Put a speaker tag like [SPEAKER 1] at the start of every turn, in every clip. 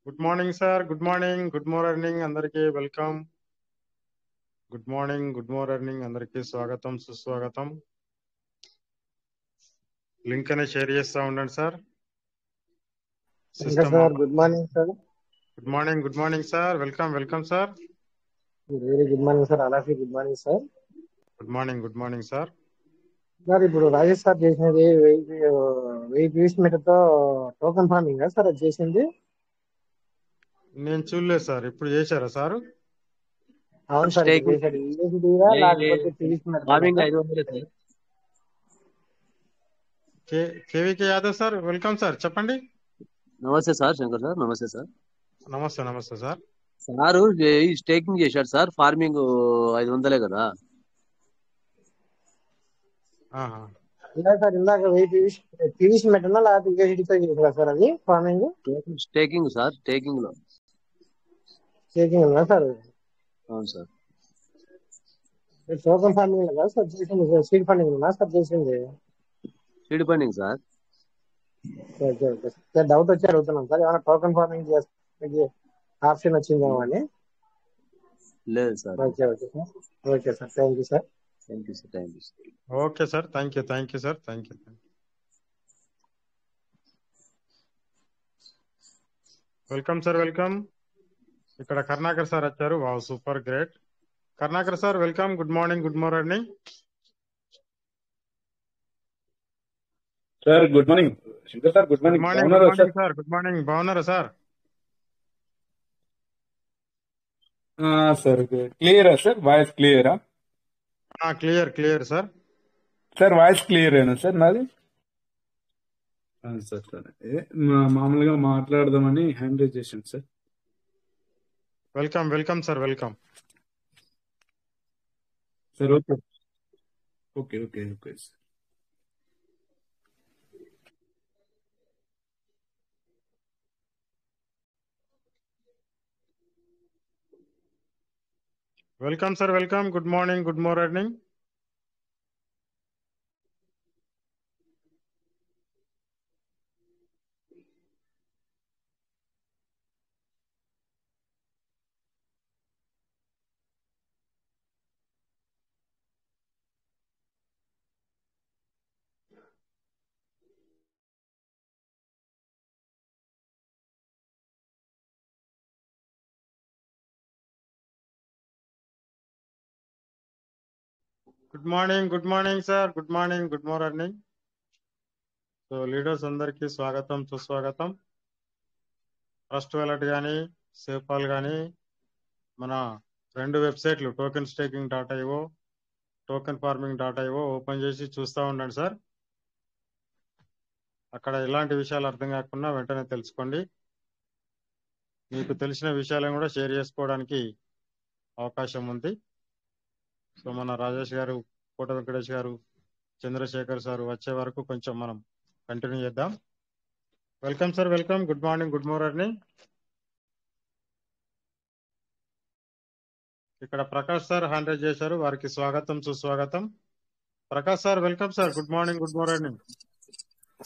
[SPEAKER 1] Good morning sir. Good morning. Good morning అందరికీ welcome. Good morning అందరికీ స్వాగతం, సుస్వాగతం. లింక్ అనేది షేర్ చేస్తూ ఉండండి sir. System
[SPEAKER 2] sir good morning sir.
[SPEAKER 1] Good morning sir. Welcome sir.
[SPEAKER 2] Very good morning sir. అలాగే good morning sir.
[SPEAKER 1] Good morning sir.
[SPEAKER 2] Sir ఇప్పుడు Rajesh sir చేసినది 1000 పీస్ మీటర్ తో టోకెన్ ఫార్మింగ్ సార్ అది చేసింది?
[SPEAKER 1] నేను చూడలేదు సార్. ఇప్పుడు చేశారా సార్?
[SPEAKER 2] అవును సార్, చేశాడు. లేకపోతే పీస్ మీటర్
[SPEAKER 1] KVK Yadav sir, welcome sir. చెప్పండి.
[SPEAKER 3] నమస్తే సార్. శంకర్ సార్ నమస్తే సార్.
[SPEAKER 1] నమస్తే సార్.
[SPEAKER 3] సారు స్టేకింగ్ చేశాడు సార్. ఫార్మింగ్ 500 కదా.
[SPEAKER 2] సార్ ఇందాక 1000 పీస్ మీటర్ లేకపోతే యూఎస్డీతో చేశారా సార్ అది ఫార్మింగ్?
[SPEAKER 3] Staking sir. స్టేకింగ్ లో
[SPEAKER 2] స్టేకింగ్ ఉందా సార్?
[SPEAKER 3] అవును సార్.
[SPEAKER 2] టోకెన్ ఫార్మింగ్ కదా సార్ చేసింది? సీడ్ ఫండింగ్ ఉందా సార్ చేసింది?
[SPEAKER 3] Seed funding sir.
[SPEAKER 2] డౌట్ వచ్చి అడుగుతున్నాం సార్. ఏమైనా టోకెన్ ఫార్మింగ్ ఆప్షన్ వచ్చిందేమో అని.
[SPEAKER 3] లేదు sir.
[SPEAKER 2] Okay sir. Thank you sir.
[SPEAKER 1] Okay sir. Thank you sir. Welcome sir. ఇక్కడ కర్ణాకర్ సార్ వచ్చారు. Wow, super great. Karnakar sir welcome. Good morning
[SPEAKER 4] sir. Good morning Shankar sir. Good morning
[SPEAKER 1] sir. Good morning. బాగున్నారా sir?
[SPEAKER 4] Sir క్లియరా sir? Voice క్లియరా?
[SPEAKER 1] Clear sir.
[SPEAKER 4] Sir voice క్లియరేనా sir నాది? Sir మామూలుగా మాట్లాడదామని hand raise చేశాను sir.
[SPEAKER 1] Welcome sir.
[SPEAKER 4] Sir okay sir.
[SPEAKER 1] Welcome sir. Good morning. Good morning sir. Good morning. So leaders అందరికీ స్వాగతం, సుస్వాగతం. ట్రస్ట్ వాలెట్ కానీ, సేఫాల్ కానీ, మన 2 వెబ్సైట్లు token staking .io, token farming .io open చేసి చూస్తూ ఉండండి సార్. అక్కడ ఎలాంటి విషయాలు అర్థం కాకుండా వెంటనే తెలుసుకోండి. మీకు తెలిసిన విషయాలను కూడా షేర్ చేసుకోవడానికి అవకాశం ఉంది. సో మన రాజేష్ గారు, కోట వెంకటేష్ గారు, చంద్రశేఖర్ సార్ వచ్చే వరకు కొంచెం మనం కంటిన్యూ చేద్దాం. Welcome sir. Good morning. ఇక్కడ ప్రకాష్ సార్ హ్యాండ్ రైజ్ చేశారు. వారికి స్వాగతం, సుస్వాగతం. Prakash sir welcome sir. Good morning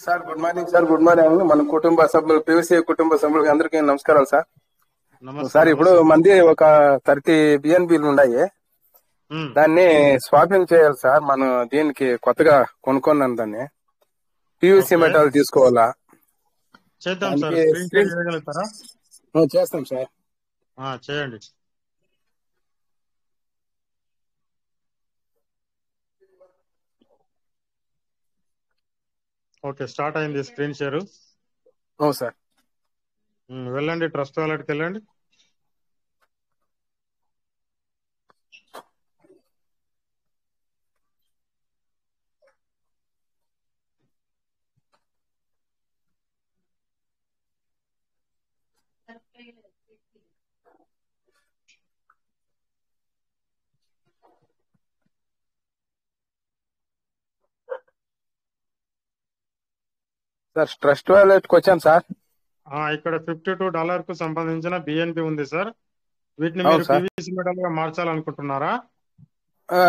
[SPEAKER 5] sir. Good morning sir. Good morning. మన కుటుంబ సభ్యులు, పివిసి కుటుంబ సభ్యులకి అందరికీ నమస్కారాలు సార్. సార్ ఇప్పుడు మంది ఒక 30 బిఎన్బిలు ఉన్నాయి. దాన్ని స్వాపింగ్ చేయాలి సార్. మనం దీనికి కొత్తగా కొనుక్కున్నాను. దాన్ని పివిసి మెటల్ తీసుకోవాలా?
[SPEAKER 1] చేద్దాం సార్.
[SPEAKER 5] చేస్తాం సార్.
[SPEAKER 1] చేయండి. ఓకే, స్టార్ట్ అయింది స్క్రీన్ షేర్.
[SPEAKER 5] అవును సార్.
[SPEAKER 1] వెళ్ళండి, ట్రస్ట్ వాలెట్కి వెళ్ళండి.
[SPEAKER 5] సార్ ట్రస్ట్ వాలెట్ కి వచ్చాను సార్.
[SPEAKER 1] ఇక్కడ $52 కు సంబంధించిన బిఎన్పి ఉంది సార్. వీటిని మీరు పివిసి మెటల్ గా మార్చాలనుకుంటున్నారా?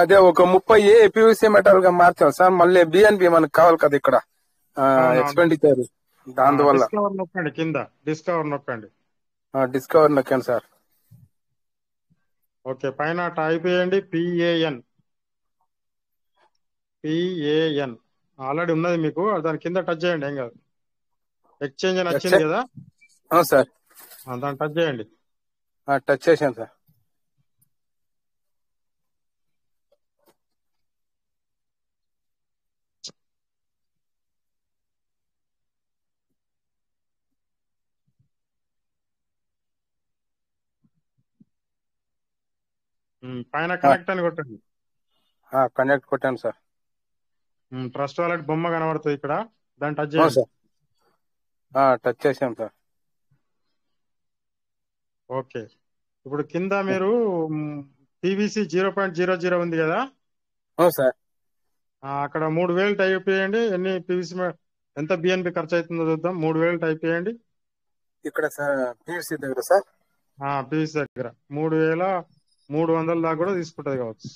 [SPEAKER 5] అదే ఒక 30 పివిసి మెటల్ గా మార్చాం సార్. మళ్ళీ బిఎన్పి మనకు కావాలి కదా ఇక్కడ ఎక్స్పెండిచర్. దానివల్ల
[SPEAKER 1] డిస్కవర్ నొక్కండి, కింద డిస్కవర్ నొక్కండి.
[SPEAKER 5] డిస్కవర్ నొక్కాను సార్.
[SPEAKER 1] ఓకే, పైన టైప్ చేయండి పిఏఎన్ ఆల్రెడీ ఉన్నది మీకు, దాని కింద టచ్ చేయండి, ఏం కాదు. ఎక్స్చేంజ్ అని వచ్చింది కదా,
[SPEAKER 5] అవును సార్.
[SPEAKER 1] దాన్ని టచ్ చేయండి.
[SPEAKER 5] టచ్ చేశాను సార్.
[SPEAKER 1] పైన కనెక్ట్ అని కొట్టండి.
[SPEAKER 5] కనెక్ట్ కొట్టాను సార్.
[SPEAKER 1] ట్రస్ట్ వాలెట్ బొమ్మ కనబడుతుంది ఇక్కడ, దాన్ని టచ్
[SPEAKER 5] అవును
[SPEAKER 1] చేయండి.
[SPEAKER 5] సార్. టచ్ చేశాను సార్.
[SPEAKER 1] ఓకే, ఇప్పుడు కింద మీరు పీవీసీ 0.00 ఉంది కదా,
[SPEAKER 5] అవును సార్.
[SPEAKER 1] అక్కడ 3000 టైప్ చేయండి. ఎన్ని పీవీసీ ఎంత బిఎన్పి ఖర్చు అవుతుందో చూద్దాం. 3000 టైప్ చేయండి
[SPEAKER 5] ఇక్కడ సార్ పివిసి దగ్గర సార్.
[SPEAKER 1] పీవీసీ దగ్గర 3300 దాకా కూడా తీసుకుంటది కావచ్చు.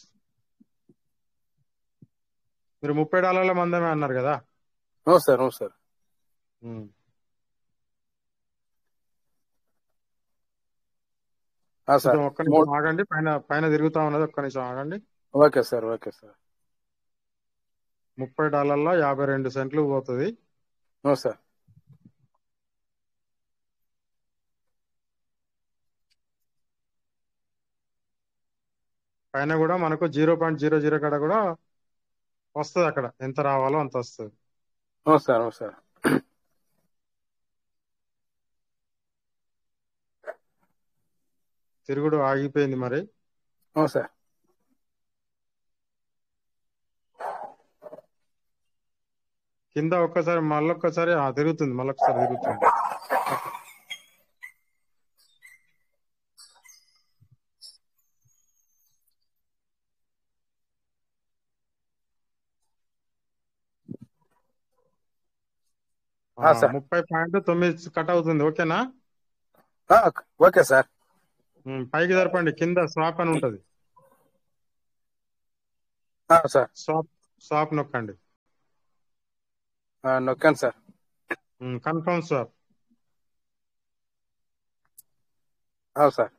[SPEAKER 1] మీరు $30 మందమే అన్నారు కదా.
[SPEAKER 5] అవును సార్. అవును సార్. సార్
[SPEAKER 1] ఒక్క నిమిషం ఆగండి, పైన తిరుగుతా ఉన్నది, ఒక్క నిమిషం ఆగండి.
[SPEAKER 5] Okay sir. Okay sir.
[SPEAKER 1] $30 52 సెంట్లు పోతుంది.
[SPEAKER 5] అవును సార్.
[SPEAKER 1] పైన కూడా మనకు 0.00 కాడ కూడా వస్తుంది, అక్కడ ఎంత రావాలో అంత వస్తుంది.
[SPEAKER 5] అవును సార్. అవును సార్.
[SPEAKER 1] తిరుగుడు ఆగిపోయింది మరి.
[SPEAKER 5] అవును సార్.
[SPEAKER 1] కింద ఒక్కసారి మళ్ళొక్కసారి తిరుగుతుంది, మళ్ళొక్కసారి తిరుగుతుంది.
[SPEAKER 5] సార్.
[SPEAKER 1] 30.9 కట్ అవుతుంది. ఓకేనా?
[SPEAKER 5] Okay sir.
[SPEAKER 1] పైకి జరపండి, కింద స్వాప్ అని ఉంటది.
[SPEAKER 5] సార్.
[SPEAKER 1] స్వాప్ నొక్కండి.
[SPEAKER 5] నొక్కాను సార్.
[SPEAKER 1] Confirm swap.
[SPEAKER 5] అవును సార్.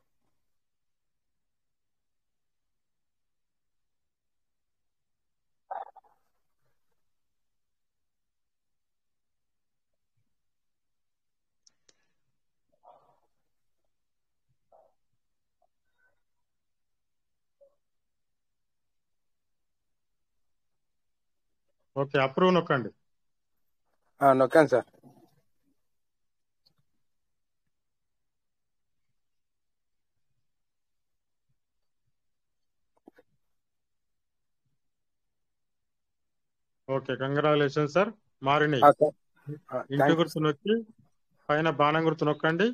[SPEAKER 1] ఓకే, అప్రూవ్ నొక్కండి.
[SPEAKER 5] నొక్కాను సార్.
[SPEAKER 1] ఓకే, కంగ్రాచులేషన్ సార్, మారినాయి. ఇంటి గుర్తు నొక్కి పైన బాణం గుర్తు నొక్కండి.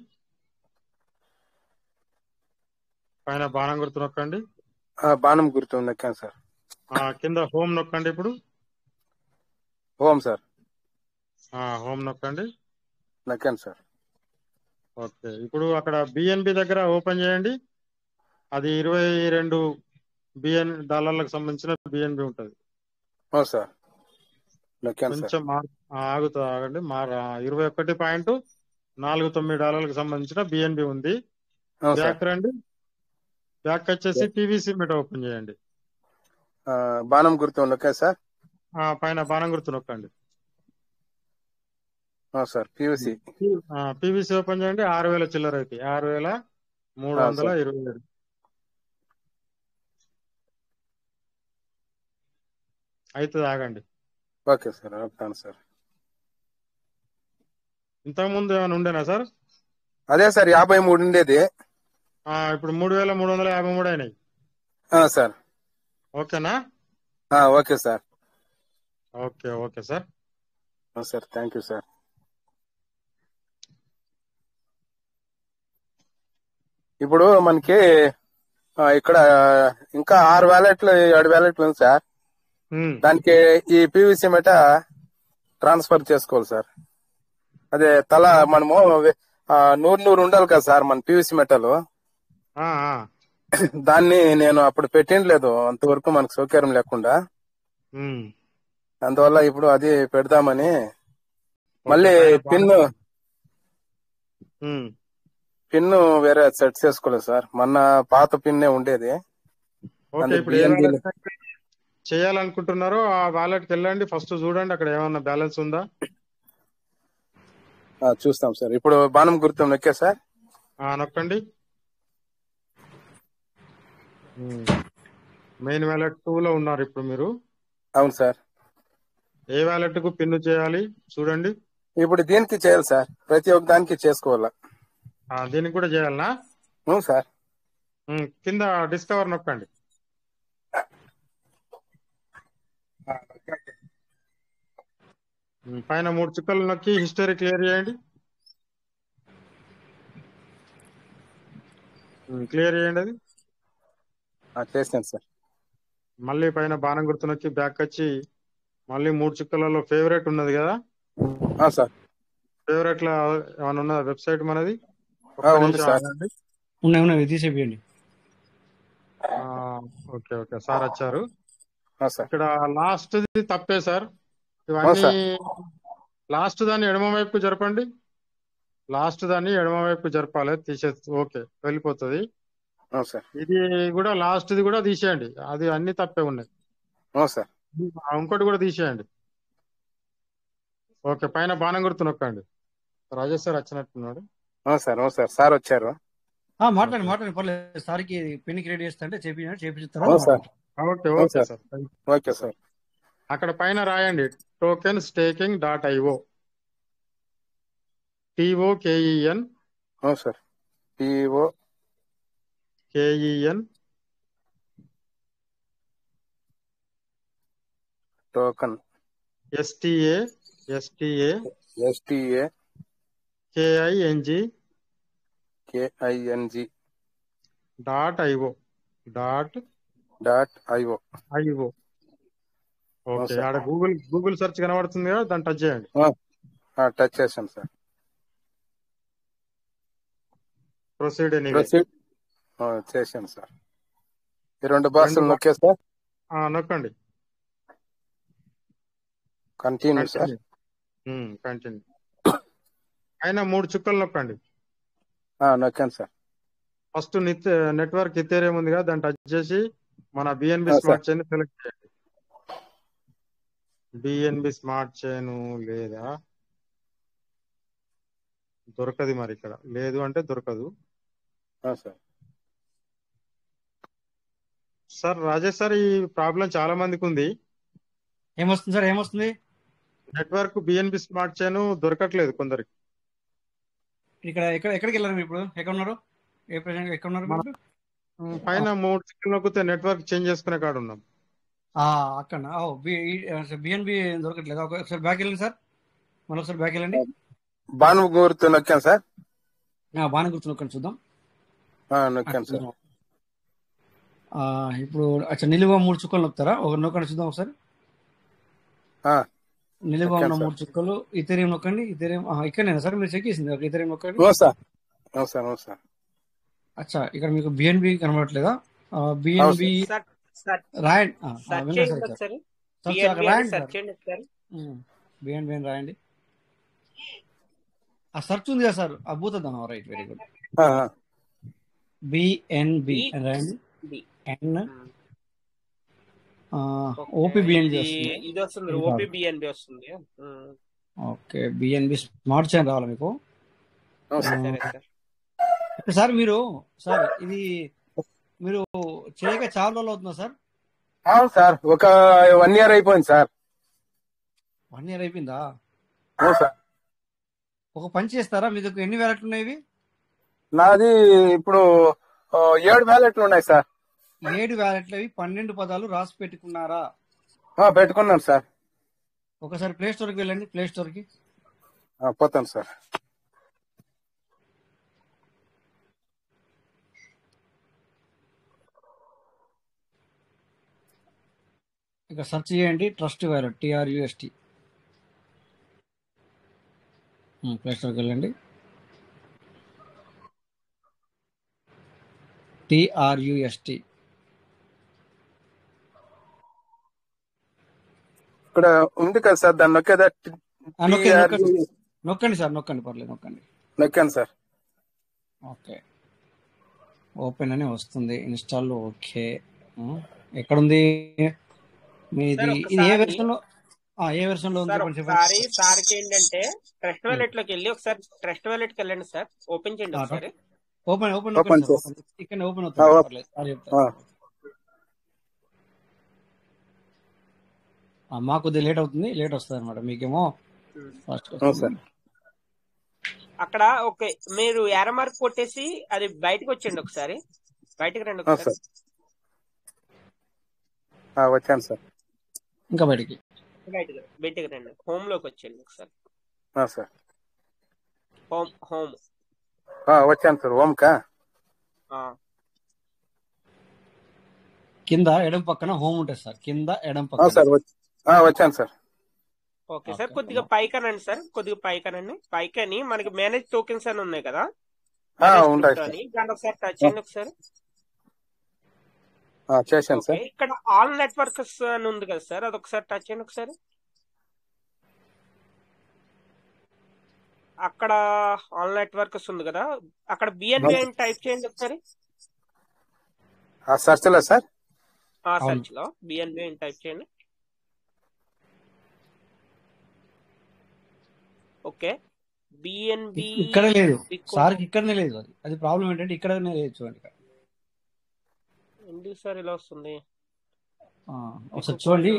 [SPEAKER 1] పైన బాణం గుర్తు నొక్కండి.
[SPEAKER 5] బాణం గుర్తు నొక్కాను సార్.
[SPEAKER 1] కింద హోమ్ నొక్కండి. ఇప్పుడు
[SPEAKER 5] హోమ్ సార్.
[SPEAKER 1] హోమ్ నొక్కండి.
[SPEAKER 5] నొక్కాను సార్.
[SPEAKER 1] ఓకే, ఇప్పుడు అక్కడ బిఎన్బి దగ్గర ఓపెన్ చేయండి. అది $22 బిలియన్ సంబంధించిన బిఎన్బి ఉంటుంది.
[SPEAKER 5] అవును సార్. నొక్కాను సార్.
[SPEAKER 1] కొంచెం ఆగండి. 21.49 సంబంధించిన బిఎన్బి ఉంది. బ్యాక్ రండి. బ్యాక్ వచ్చేసి పీవీసీ మీట ఓపెన్ చేయండి.
[SPEAKER 5] బాణం గుర్తు నొక్కా సార్.
[SPEAKER 1] పైన బాణం గుర్తు నొక్కండి.
[SPEAKER 5] సార్.
[SPEAKER 1] పీవీసీ ఓపెన్ చేయండి. 6000 చిల్లర అయితే 6327 అవుతుంది. ఆగండి.
[SPEAKER 5] Okay sir. Okay sir.
[SPEAKER 1] ఇంతకు ముందు ఏమైనా ఉండేనా సార్?
[SPEAKER 5] అదే సార్ 53 ఉండేది.
[SPEAKER 1] ఇప్పుడు 3353 అయినాయి.
[SPEAKER 5] సార్.
[SPEAKER 1] ఓకేనా?
[SPEAKER 5] Okay sir.
[SPEAKER 1] Okay sir.
[SPEAKER 5] Sir, thank you sir. ఇప్పుడు మనకి ఇక్కడ ఇంకా 6 వ్యాలెట్లు 7 వ్యాలెట్లు ఉంది సార్. దానికి ఈ పీవీసీ మెట ట్రాన్స్ఫర్ చేసుకోవాలి సార్. అదే మనము 100 ఉండాలి కదా సార్ మన పీవీసీ మెటలు. దాన్ని నేను అప్పుడు పెట్టిండలేదు, అంతవరకు మనకు సౌకర్యం లేకుండా. అందువల్ల ఇప్పుడు అది పెడదామని మళ్ళీ పిన్ పిన్ వేరే సెట్ చేసుకోలేదు సార్, మొన్న పాత పిన్నే ఉండేది.
[SPEAKER 1] ఓకే, ఇప్పుడు ఏ వ్యాలెట్ చేయాలనుకుంటున్నారో ఆ వ్యాలెట్ కి వెళ్ళండి, ఫస్ట్ చూడండి అక్కడ ఏమన్నా బ్యాలెన్స్ ఉందా.
[SPEAKER 5] చూస్తాం సార్. ఇప్పుడు బాణం గుర్తు నొక్కే సార్.
[SPEAKER 1] నొక్కండి. మెయిన్ వ్యాలెట్ 2 లో ఉన్నారు ఇప్పుడు మీరు.
[SPEAKER 5] అవును సార్.
[SPEAKER 1] ఏ వ్యాలెట్ కు పిన్ చేయాలి చూడండి.
[SPEAKER 5] ఇప్పుడు దీనికి చేయాలి సార్, ప్రతి ఒక్క దానికి చేసుకోవాలా.
[SPEAKER 1] దీనికి కూడా చేయాలనా?
[SPEAKER 5] అవును సార్.
[SPEAKER 1] కింద డిస్కవర్ నొక్కండి. పైన 3 చుక్కలు నొక్కి హిస్టరీ క్లియర్ చేయండి. క్లియర్ చేయండి అది.
[SPEAKER 5] చేస్తాను సార్.
[SPEAKER 1] మళ్ళీ పైన బాణం గుర్తు నొక్కి బ్యాక్ వచ్చి మళ్ళీ 3 చుక్కలలో ఫేవరెట్ ఉన్నది కదా
[SPEAKER 5] సార్.
[SPEAKER 1] ఫేవరెట్ లో ఏమైనా ఉన్నదా వెబ్సైట్ మనది?
[SPEAKER 5] ఉంది సార్.
[SPEAKER 2] ఉన్నాయి తీసేయండి.
[SPEAKER 1] ఓకే ఓకే సార్ వచ్చారు.
[SPEAKER 5] సార్
[SPEAKER 1] ఇక్కడ లాస్ట్ తప్పే సార్. ఇవన్నీ లాస్ట్ దాన్ని ఎడమ వైపు జరపండి. లాస్ట్ దాన్ని ఎడమ వైపు జరపాలి, తీసే. ఓకే, వెళ్ళిపోతుంది. ఇది కూడా లాస్ట్ ది కూడా తీసేయండి, అది అన్ని తప్పే ఉన్నాయి.
[SPEAKER 5] సార్
[SPEAKER 1] ఇంకోటి కూడా తీసేయండి. ఓకే, పైన బాణం గుర్తు నొక్కండి. రాజేష్ సార్ వచ్చినట్టున్నాడు.
[SPEAKER 5] సార్ సార్ సార్ వచ్చారు.
[SPEAKER 2] మాట్లాడండి పర్లేదు. సార్కి పిన్ క్రియేట్ చేస్తా అంటే చేపిస్తారు.
[SPEAKER 1] Okay okay sir.
[SPEAKER 5] Okay sir.
[SPEAKER 1] అక్కడ పైన రాయండి token staking .io. TOKEN.
[SPEAKER 5] Sir. TOKEN token.
[SPEAKER 1] STA KING .io. Okay, ఆడ గూగుల్ సెర్చ్ కనబడుతుంది కదా, దాన్ని టచ్ చేయండి.
[SPEAKER 5] టచ్ చేశాను సార్.
[SPEAKER 1] ప్రొసీడ్
[SPEAKER 5] చేశాను సార్. ఈ 2 బాక్సులు నొక్కే సార్.
[SPEAKER 1] నొక్కండి.
[SPEAKER 5] Continue sir.
[SPEAKER 1] కంటిన్యూ. అయినా 3 చుక్కలు నొక్కండి.
[SPEAKER 5] నొక్కాను సార్.
[SPEAKER 1] ఫస్ట్ నెట్వర్క్ ఇథేరియం ఉంది కదా, దాన్ని టచ్ చేసి మన బిఎన్బి స్మార్ట్ చైన్ సెలెక్ట్ చేయండి. బిఎన్బి స్మార్ట్ చైన్ లేదా దొరకదు మరి, ఇక్కడ లేదు అంటే దొరకదు సార్. రాజేష్ సార్, ఈ ప్రాబ్లం చాలా మందికి ఉంది.
[SPEAKER 2] ఏమొస్తుంది సార్? ఏమొస్తుంది?
[SPEAKER 1] నెట్వర్క్ బిఎన్బి స్మార్ట్ చైన్ దొరకట్లేదు కొందరికి.
[SPEAKER 2] ఇక్కడ ఎక్కడికి వెళ్ళారు ఇప్పుడు? ఎక్కడ ఉన్నారు? ఎక్కడ ఉన్నారు?
[SPEAKER 1] పైన 3 చుక్కలు నొక్కితే నెట్వర్క్ చేంజ్ చేసుకునే కాడ ఉన్నాం.
[SPEAKER 2] అక్కడ బిఎన్బి దొరకట్లేదు. ఒకసారి బ్యాక్ వెళ్ళండి సార్. మరొకసారి బ్యాక్ వెళ్ళండి.
[SPEAKER 5] బాణం గుర్తు నొక్కాను సార్.
[SPEAKER 2] బాణం గుర్తు నొక్కండి చూద్దాం.
[SPEAKER 5] నొక్కాను సార్.
[SPEAKER 2] ఇప్పుడు నిలువ 3 చుక్కలు నొక్కుతారా? నొక్కండి చూద్దాం ఒకసారి. నిలువ ఉన్న 3 చుక్కలు ఇథేరియం నొక్కండి. ఇథేరియం ఇక్కడనేనా సార్ మీరు చెక్ చేసింది? ఇథేరియం నొక్కండి. అచ్చా, ఇక్కడ మీకు బిఎన్బి కనబడట్లేదా? బిఎన్బి రాయండి. బిఎన్బి అని రాయండి. సర్చ్ ఉంది కదా సార్, అద్భుతం. Right, very good. బిఎన్బి అని రాయండి. ఓకే, బిఎన్బి స్మార్ట్ చైన్ రావాలి మీకు. సార్ సార్ ఇది మీరు చేయక చాలా రోజులు అవుతుందా సార్?
[SPEAKER 5] అవును సార్, ఒక 1 year అయిపోయింది సార్.
[SPEAKER 2] 1 year అయిపోయిందా?
[SPEAKER 5] అవును సార్.
[SPEAKER 2] ఒక పని చేస్తారా? మీకు ఎన్ని వ్యాలెట్లు ఉన్నాయి?
[SPEAKER 5] నాది ఇప్పుడు 7 వ్యాలెట్లు ఉన్నాయి సార్.
[SPEAKER 2] 7 వ్యాలెట్లు అవి 12 పదాలు రాసి పెట్టుకున్నారా?
[SPEAKER 5] పెట్టుకున్నాను సార్.
[SPEAKER 2] ఒకసారి ప్లే స్టోర్ కి వెళ్ళండి. ప్లే స్టోర్ కి
[SPEAKER 5] పోతాను సార్.
[SPEAKER 2] ఇక సెర్చ్ చేయండి ట్రస్ట్ వ్యాలెట్, TRUST. ప్లే స్టోర్కి వెళ్ళండి. TRUST.
[SPEAKER 5] ఇక్కడ ఉంది కదా సార్, దాన్ని నొక్కేదా?
[SPEAKER 2] నొక్కండి సార్, నొక్కండి, పర్లేదు నొక్కండి.
[SPEAKER 5] నొక్కాను సార్.
[SPEAKER 2] ఓకే, ఓపెన్ అని వస్తుంది. Install okay. ఎక్కడుంది మీది?
[SPEAKER 6] సార్
[SPEAKER 2] ఇది ఏ
[SPEAKER 6] ఒకసారి
[SPEAKER 2] వెర్షన్ లో ఏ వెర్షన్ లో ఉంది
[SPEAKER 6] సార్
[SPEAKER 2] చెప్పండి చెప్పండి.
[SPEAKER 6] ఒకసారి సార్కి ఏంటంటే ట్రస్ట్ వాలెట్ లోకి వెళ్ళి ఒకసారి ట్రస్ట్ వాలెట్ కి వెళ్ళండి సార్. ఓపెన్ చేయండి ఒకసారి.
[SPEAKER 2] ఓపెన్ ఓపెన్
[SPEAKER 5] ఓపెన్
[SPEAKER 2] నొక్కండి సార్.
[SPEAKER 5] చేసి
[SPEAKER 2] ఓపెన్ ఇక్కడ ఓపెన్ అవుతుంది, పర్లేదు సార్ చెప్తారు. మాకు కొద్దిగా లేట్ అవుతుంది, లేట్ వస్తుంది అనమాట, మీకేమో ఫాస్ట్
[SPEAKER 5] సార్
[SPEAKER 2] వస్తుంది.
[SPEAKER 6] అక్కడ ఓకే, మీరు ఎర్ర మార్క్ కొట్టేసి అది బయటకు వచ్చేయండి ఒకసారి. బయటకు రండి ఒకసారి.
[SPEAKER 5] సార్ వచ్చాను సార్.
[SPEAKER 2] ఇంకా బయటికి
[SPEAKER 6] బయటకు రండి. హోమ్ లోకి వచ్చేయండి ఒకసారి.
[SPEAKER 5] సార్
[SPEAKER 6] హోమ్
[SPEAKER 5] వచ్చాను సార్. హోమ్ కా
[SPEAKER 2] కింద ఎడం పక్కన హోమ్ ఉంటుంది సార్, కింద ఎడం పక్కన.
[SPEAKER 5] సార్ వచ్చాను సార్.
[SPEAKER 6] ఓకే సార్, కొద్దిగా పైకనండి సార్, కొద్దిగా పైకనండి. పైకని మనకి మేనేజ్ టోకెన్స్ అని ఉన్నాయి కదా,
[SPEAKER 5] ఉంటాయి సార్.
[SPEAKER 6] దాన్ని ఒకసారి టచ్ చేయండి ఒకసారి.
[SPEAKER 5] చేశాను సార్.
[SPEAKER 6] ఇక్కడ ఆల్ నెట్వర్క్స్ అని ఉంది కదా సార్, అది ఒకసారి టచ్ చేయండి ఒకసారి. అక్కడ ఆల్ నెట్వర్క్స్ ఉంది కదా, అక్కడ బిఎన్బి అని టైప్ చేయండి ఒకసారి.
[SPEAKER 5] సర్చ్ లో సార్,
[SPEAKER 6] సర్చ్ లో బిఎన్బి అని టైప్ చేయండి. ఓకే, బిఎన్బి
[SPEAKER 2] ఇక్కడ లేదు సార్, ఇక్కడనే లేదు. అది ప్రాబ్లం ఏంటంటే ఇక్కడనే లేదు. చూడండి
[SPEAKER 6] ఎందుకు సార్ ఇలా వస్తుంది?
[SPEAKER 2] ఒకసారి చూడండి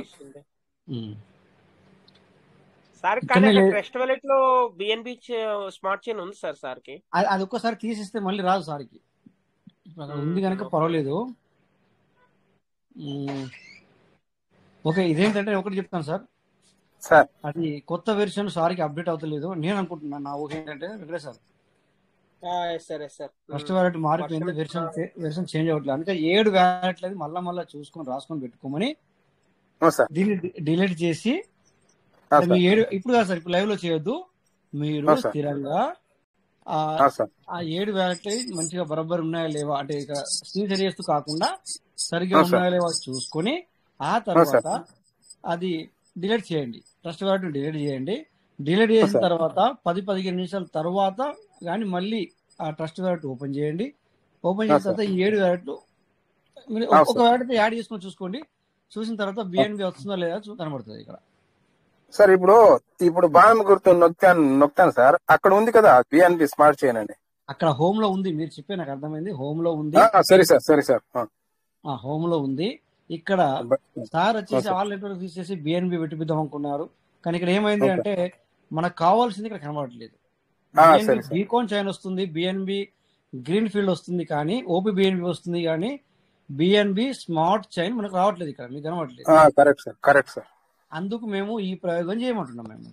[SPEAKER 6] సార్. కానీ ట్రస్ట్ వాలెట్ లో బిఎన్బి స్మార్ట్ చైన్ ఉంది సార్. సార్కి
[SPEAKER 2] అది ఒక్కసారి తీసిస్తే మళ్ళీ రాదు సార్కి. ఉంది కనుక పర్వాలేదు. ఓకే, ఇదేంటంటే ఒకటి చెప్తాను సార్, అది కొత్త వెర్షన్ సార్కి అప్డేట్ అవుతలేదు నేను అనుకుంటున్నాను. నా ఊహ ఏంటంటే వెంకటేష్ సార్, ఫస్ట్ వ్యాలెట్ మారిపోయింది, వెర్షన్ చేంజ్ అవ్వట్లేదు. అందుకే 7 వ్యాలెట్లు అది మళ్ళా చూసుకొని రాసుకొని పెట్టుకోమని దీన్ని డిలీట్ చేసి ఇప్పుడు కాదు సార్, ఇప్పుడు లైవ్ లో చేయొద్దు. మీరు స్థిరంగా ఆ 7 వ్యాలెట్లు మంచిగా బరాబర్ ఉన్నాయా లేవా, అంటే ఇక స్క్రీన్ షేర్ చేస్తూ కాకుండా సరిగ్గా ఉన్నాయా లేవా చూసుకొని ఆ తర్వాత అది డిలీట్ చేయండి. ట్రస్ట్ వ్యాలెట్ డిలీట్ చేయండి. డిలీట్ చేసిన తర్వాత 10-15 నిమిషాల తర్వాత కానీ మళ్ళీ ఆ ట్రస్ట్ వ్యాలెట్ ఓపెన్ చేయండి. ఓపెన్ చేసిన తర్వాత ఈ 7 వ్యాలెట్లు మీరు ఒక వ్యాలెట్ యాడ్ చేసుకొని చూసుకోండి. చూసిన తర్వాత బిఎన్బి వస్తుందా లేదా కనబడుతుంది ఇక్కడ
[SPEAKER 5] సార్. ఇప్పుడు బాణం గుర్తు నొక్కాను సార్, అక్కడ ఉంది కదా బిఎన్బి స్మార్ట్ చైన్ అని.
[SPEAKER 2] అక్కడ హోమ్ లో ఉంది, మీరు చెప్పే నాకు అర్థమైంది. హోమ్ లో ఉంది.
[SPEAKER 5] సరే సార్.
[SPEAKER 2] హోమ్ లో ఉంది. ఇక్కడ సార్ వచ్చేసి ఆల్ నెట్వర్క్ తీసేసి బిఎన్బి పెట్టిద్దాం అనుకున్నారు. కానీ ఇక్కడ ఏమైంది అంటే మనకు కావాల్సింది ఇక్కడ కనబడట్లేదు. బీకాన్ చైన్ వస్తుంది, బిఎన్బి గ్రీన్ ఫీల్డ్ వస్తుంది, కానీ ఓపీ బిఎన్బి వస్తుంది, కానీ బిఎన్బి స్మార్ట్ చైన్ మనకు రావట్లేదు. ఇక్కడ మీకు కనబడట్లేదు.
[SPEAKER 5] Correct sir.
[SPEAKER 2] అందుకు మేము ఈ ప్రయోగం చేయమంటున్నాం. మేము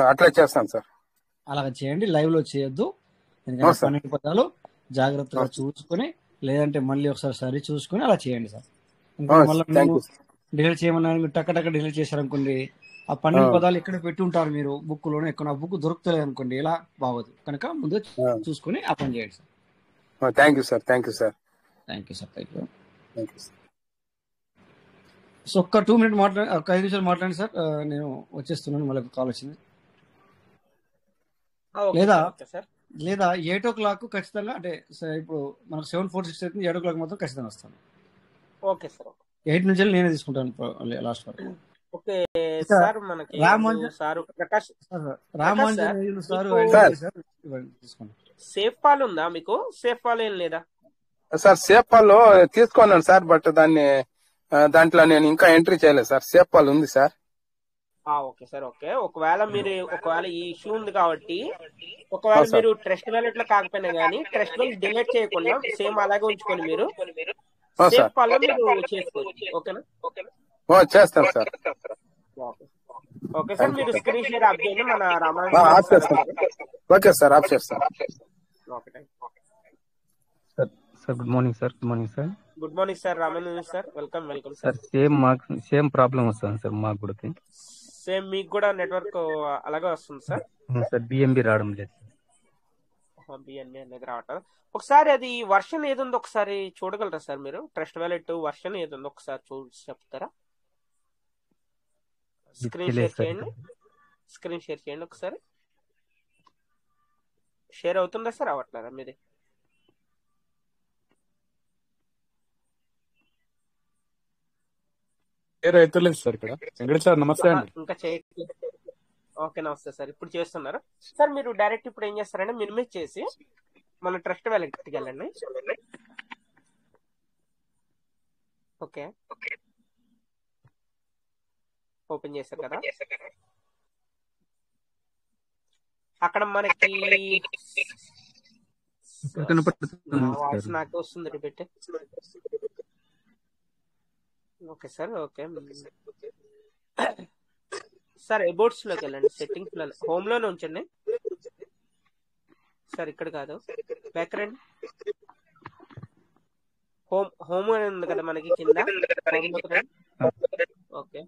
[SPEAKER 5] అట్లా చేస్తాం సార్.
[SPEAKER 2] అలాగ చేయండి, లైవ్ లో చేయొద్దు. ఎందుకంటే 12 పదాలు జాగ్రత్తగా చూసుకుని, లేదంటే మళ్ళీ ఒకసారి సరి చూసుకుని అలా చేయండి సార్. మళ్ళీ డిలీట్ చేయమన్నా మీరు టక్క డిలీట్ చేశారనుకోండి, ఆ 12 పదాలు ఎక్కడ పెట్టి ఉంటారు మీరు బుక్ లోనే, ఎక్కడ బుక్ దొరుకుతలేదు అనుకోండి, ఇలా బాగోదు. కనుక ముందు చూసుకుని ఆ పని చేయండి sir.
[SPEAKER 5] Thank you sir.
[SPEAKER 2] So ఒక్క 2 మినిట్ ఒక 5 నిమిషాలు మాట్లాడండి సార్, నేను వచ్చేస్తున్నాను. మళ్ళీ కాల్ వచ్చింది. లేదా 8 o'clock ఖచ్చితంగా, అంటే ఇప్పుడు మనకు 7:46 అవుతుంది, 8 o'clock మాత్రం ఖచ్చితంగా వస్తాను.
[SPEAKER 6] Okay sir.
[SPEAKER 2] 8 నుంచి నేనే తీసుకుంటాను లాస్ట్ వరకు.
[SPEAKER 6] Okay sir. మనకి
[SPEAKER 2] రామాంజనేయులు సార్ తీసుకోండి.
[SPEAKER 6] సేఫ్ పాల్ ఉందా మీకు? సేఫ్ పాల్ ఏం లేదా
[SPEAKER 5] సార్? సేఫ్ పాల్ తీసుకున్నాను సార్, బట్ దాంట్లో నేను ఇంకా ఎంట్రీ చేయలేదు సార్. సేఫ్ పాల్ ఉంది సార్.
[SPEAKER 6] Okay sir. ఓకే, ఒకవేళ ఈ ఇష్యూ ఉంది కాబట్టి, ఒకవేళ మీరు ట్రస్ట్ వాలెట్ లో కాకపోయినా కానీ ట్రస్ట్ వాలెట్ డిలీట్ చేయకుండా సేమ్ అలాగే ఉంచుకొని మీరు సేఫ్ పాల్ మీరు చేసుకోవచ్చు. ఓకేనా?
[SPEAKER 5] చేస్తాను సార్.
[SPEAKER 6] ఓకే సార్, మీరు స్క్రీన్ షేర్ ఆఫ్ చేయండి. మన
[SPEAKER 5] ఓకే సార్, ఆఫ్ చేస్తాను.
[SPEAKER 7] Sir good morning sir.
[SPEAKER 6] Good morning sir. Ramanandan sir, welcome
[SPEAKER 7] sir. Same problem వస్తుంది సార్ మాకు కూడా.
[SPEAKER 6] సేమ్ మీకు కూడా నెట్వర్క్ అలాగే వస్తుంది సార్.
[SPEAKER 7] బిఎన్బి రావడం లేదు.
[SPEAKER 6] బిఎన్బి అనేది రావట్లేదు. ఒకసారి అది వర్షన్ ఏది ఉందో ఒకసారి చూడగలరా సార్ మీరు? ట్రస్ట్ వాలెట్ వర్షన్ ఏది ఉందో ఒకసారి చెప్తారా? స్క్రీన్ షేర్ చేయండి ఒకసారి. షేర్ అవుతుందా సార్, అవ్వట్లేదా మీది?
[SPEAKER 4] రైతులేదు సార్ ఇక్కడ. వెంకటేష్ సార్ నమస్తే అండి.
[SPEAKER 6] ఇంకా చేయట్లేదు. ఓకే నమస్తే సార్. ఇప్పుడు చేస్తున్నారు సార్. మీరు డైరెక్ట్ ఇప్పుడు ఏం చేస్తారంటే మినిమైజ్ చేసి మన ట్రస్ట్ వ్యాలెట్కి వెళ్ళండి. ఓకే, ఓపెన్ చేశారు కదా. అక్కడ మనకి వాయిస్ నాకే వస్తుంది, repeat. Okay sir, okay sir. Abouts లోకి వెళ్ళండి, సెట్టింగ్స్ లో, హోమ్ లోనే ఉంచండి సార్. ఇక్కడ కాదు, బ్యాక్ రండి. హోమ్ అని ఉంది కదా మనకి కింద. ఓకే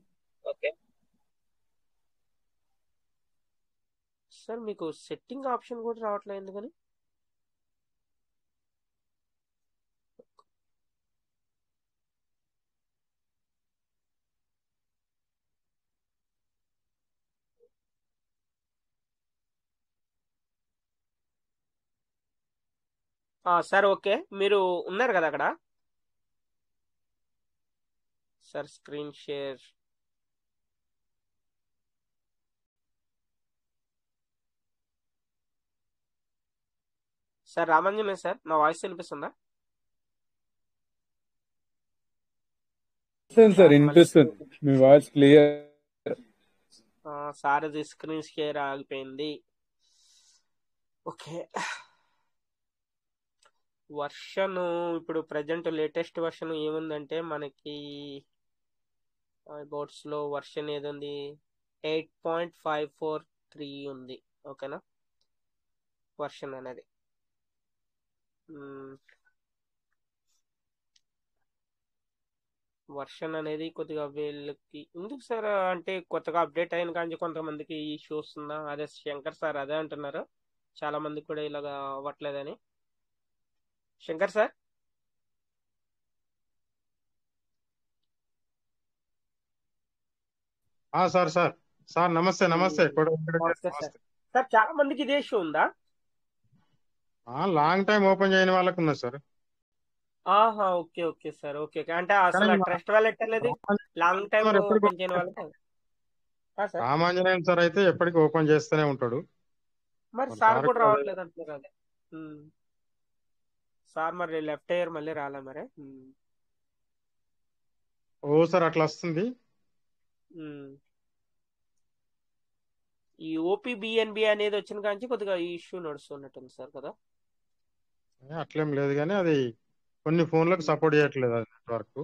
[SPEAKER 6] సార్, మీకు సెట్టింగ్ ఆప్షన్ కూడా రావట్లేదు ఎందుకని? సార్ ఓకే, మీరు ఉన్నారు కదా అక్కడ sir. Screen share sir. Ramanjane sir, నా వాయిస్ వినిపిస్తుందా
[SPEAKER 4] సార్? వినిపిస్తుంది, మీ వాయిస్ క్లియర్.
[SPEAKER 6] సార్ అది స్క్రీన్ షేర్ ఆగిపోయింది. ఓకే, వర్షన్ ఇప్పుడు ప్రజెంట్ లేటెస్ట్ వర్షన్ ఏముందంటే మనకి అబౌట్స్ లో వర్షన్ ఏది ఉంది, 8.543 ఉంది. ఓకేనా, వర్షన్ అనేది. వర్షన్ అనేది కొద్దిగా వీళ్ళకి ఎందుకు సార్ అంటే కొత్తగా అప్డేట్ అయిన కానీ కొంతమందికి ఇష్యూ వస్తుందా? అదే శంకర్ సార్ అదే అంటున్నారు, చాలా మందికి కూడా ఇలాగా అవ్వట్లేదని. Shankar sir,
[SPEAKER 1] sir sir sir నమస్తే. నమస్తే
[SPEAKER 6] సార్. చాలా మందికి ఇదే ఇష్యూ ఉందా?
[SPEAKER 1] లాంగ్ టైం ఓపెన్ చేయని వాళ్ళకు ఉన్నది సార్.
[SPEAKER 6] ఆహా, ఓకే ఓకే సార్. ఓకే అంటే అసలు ట్రస్ట్ వాలెట్ అనేది లాంగ్ టైం ఓపెన్ చేయని వాళ్ళకి.
[SPEAKER 1] రామాంజనేయులు సార్ అయితే ఎప్పటికీ ఓపెన్ చేస్తూనే ఉంటాడు.
[SPEAKER 6] మరి సార్ కూడా రావట్లేదు అంటున్నారు అదే సార్. మరి లెఫ్ట్ అయ్యారు, మళ్ళీ రాలే మరి.
[SPEAKER 1] ఓ సార్ అట్లా వస్తుంది.
[SPEAKER 6] ఈ ఓపీబిఎన్బి అనేది వచ్చిన కాంచి కొద్దిగా ఈ ఇష్యూ నడుస్తున్నట్టుంది సార్ కదా.
[SPEAKER 1] అట్లేం లేదు కానీ అది కొన్ని ఫోన్లకు సపోర్ట్ చేయట్లేదు అది నెట్వర్క్.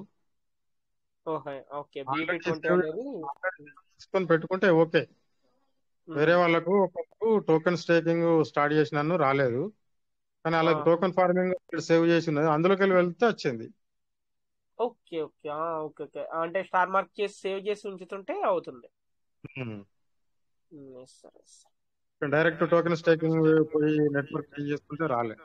[SPEAKER 6] ఓకే, BB20 అనేది
[SPEAKER 1] తీసుకొని పెట్టుకుంటే ఓకే. వేరే వాళ్ళకు టోకెన్ స్టేకింగ్ స్టార్ట్ చేసినాను రాలేదు, కానీ వాళ్ళకి టోకెన్ ఫార్మింగ్ సేవ్ చేసి ఉన్నది, అందులోకి వెళ్ళి వెళ్తే వచ్చింది.
[SPEAKER 6] ఓకే ఓకే ఓకే ఓకే అంటే స్టార్ మార్క్ చేసి సేవ్ చేసి ఉంచుతుంటే అవుతుంది.
[SPEAKER 1] డైరెక్ట్ టోకెన్ స్టేకింగ్ పోయి నెట్వర్క్ చేసుకుంటే రాలే.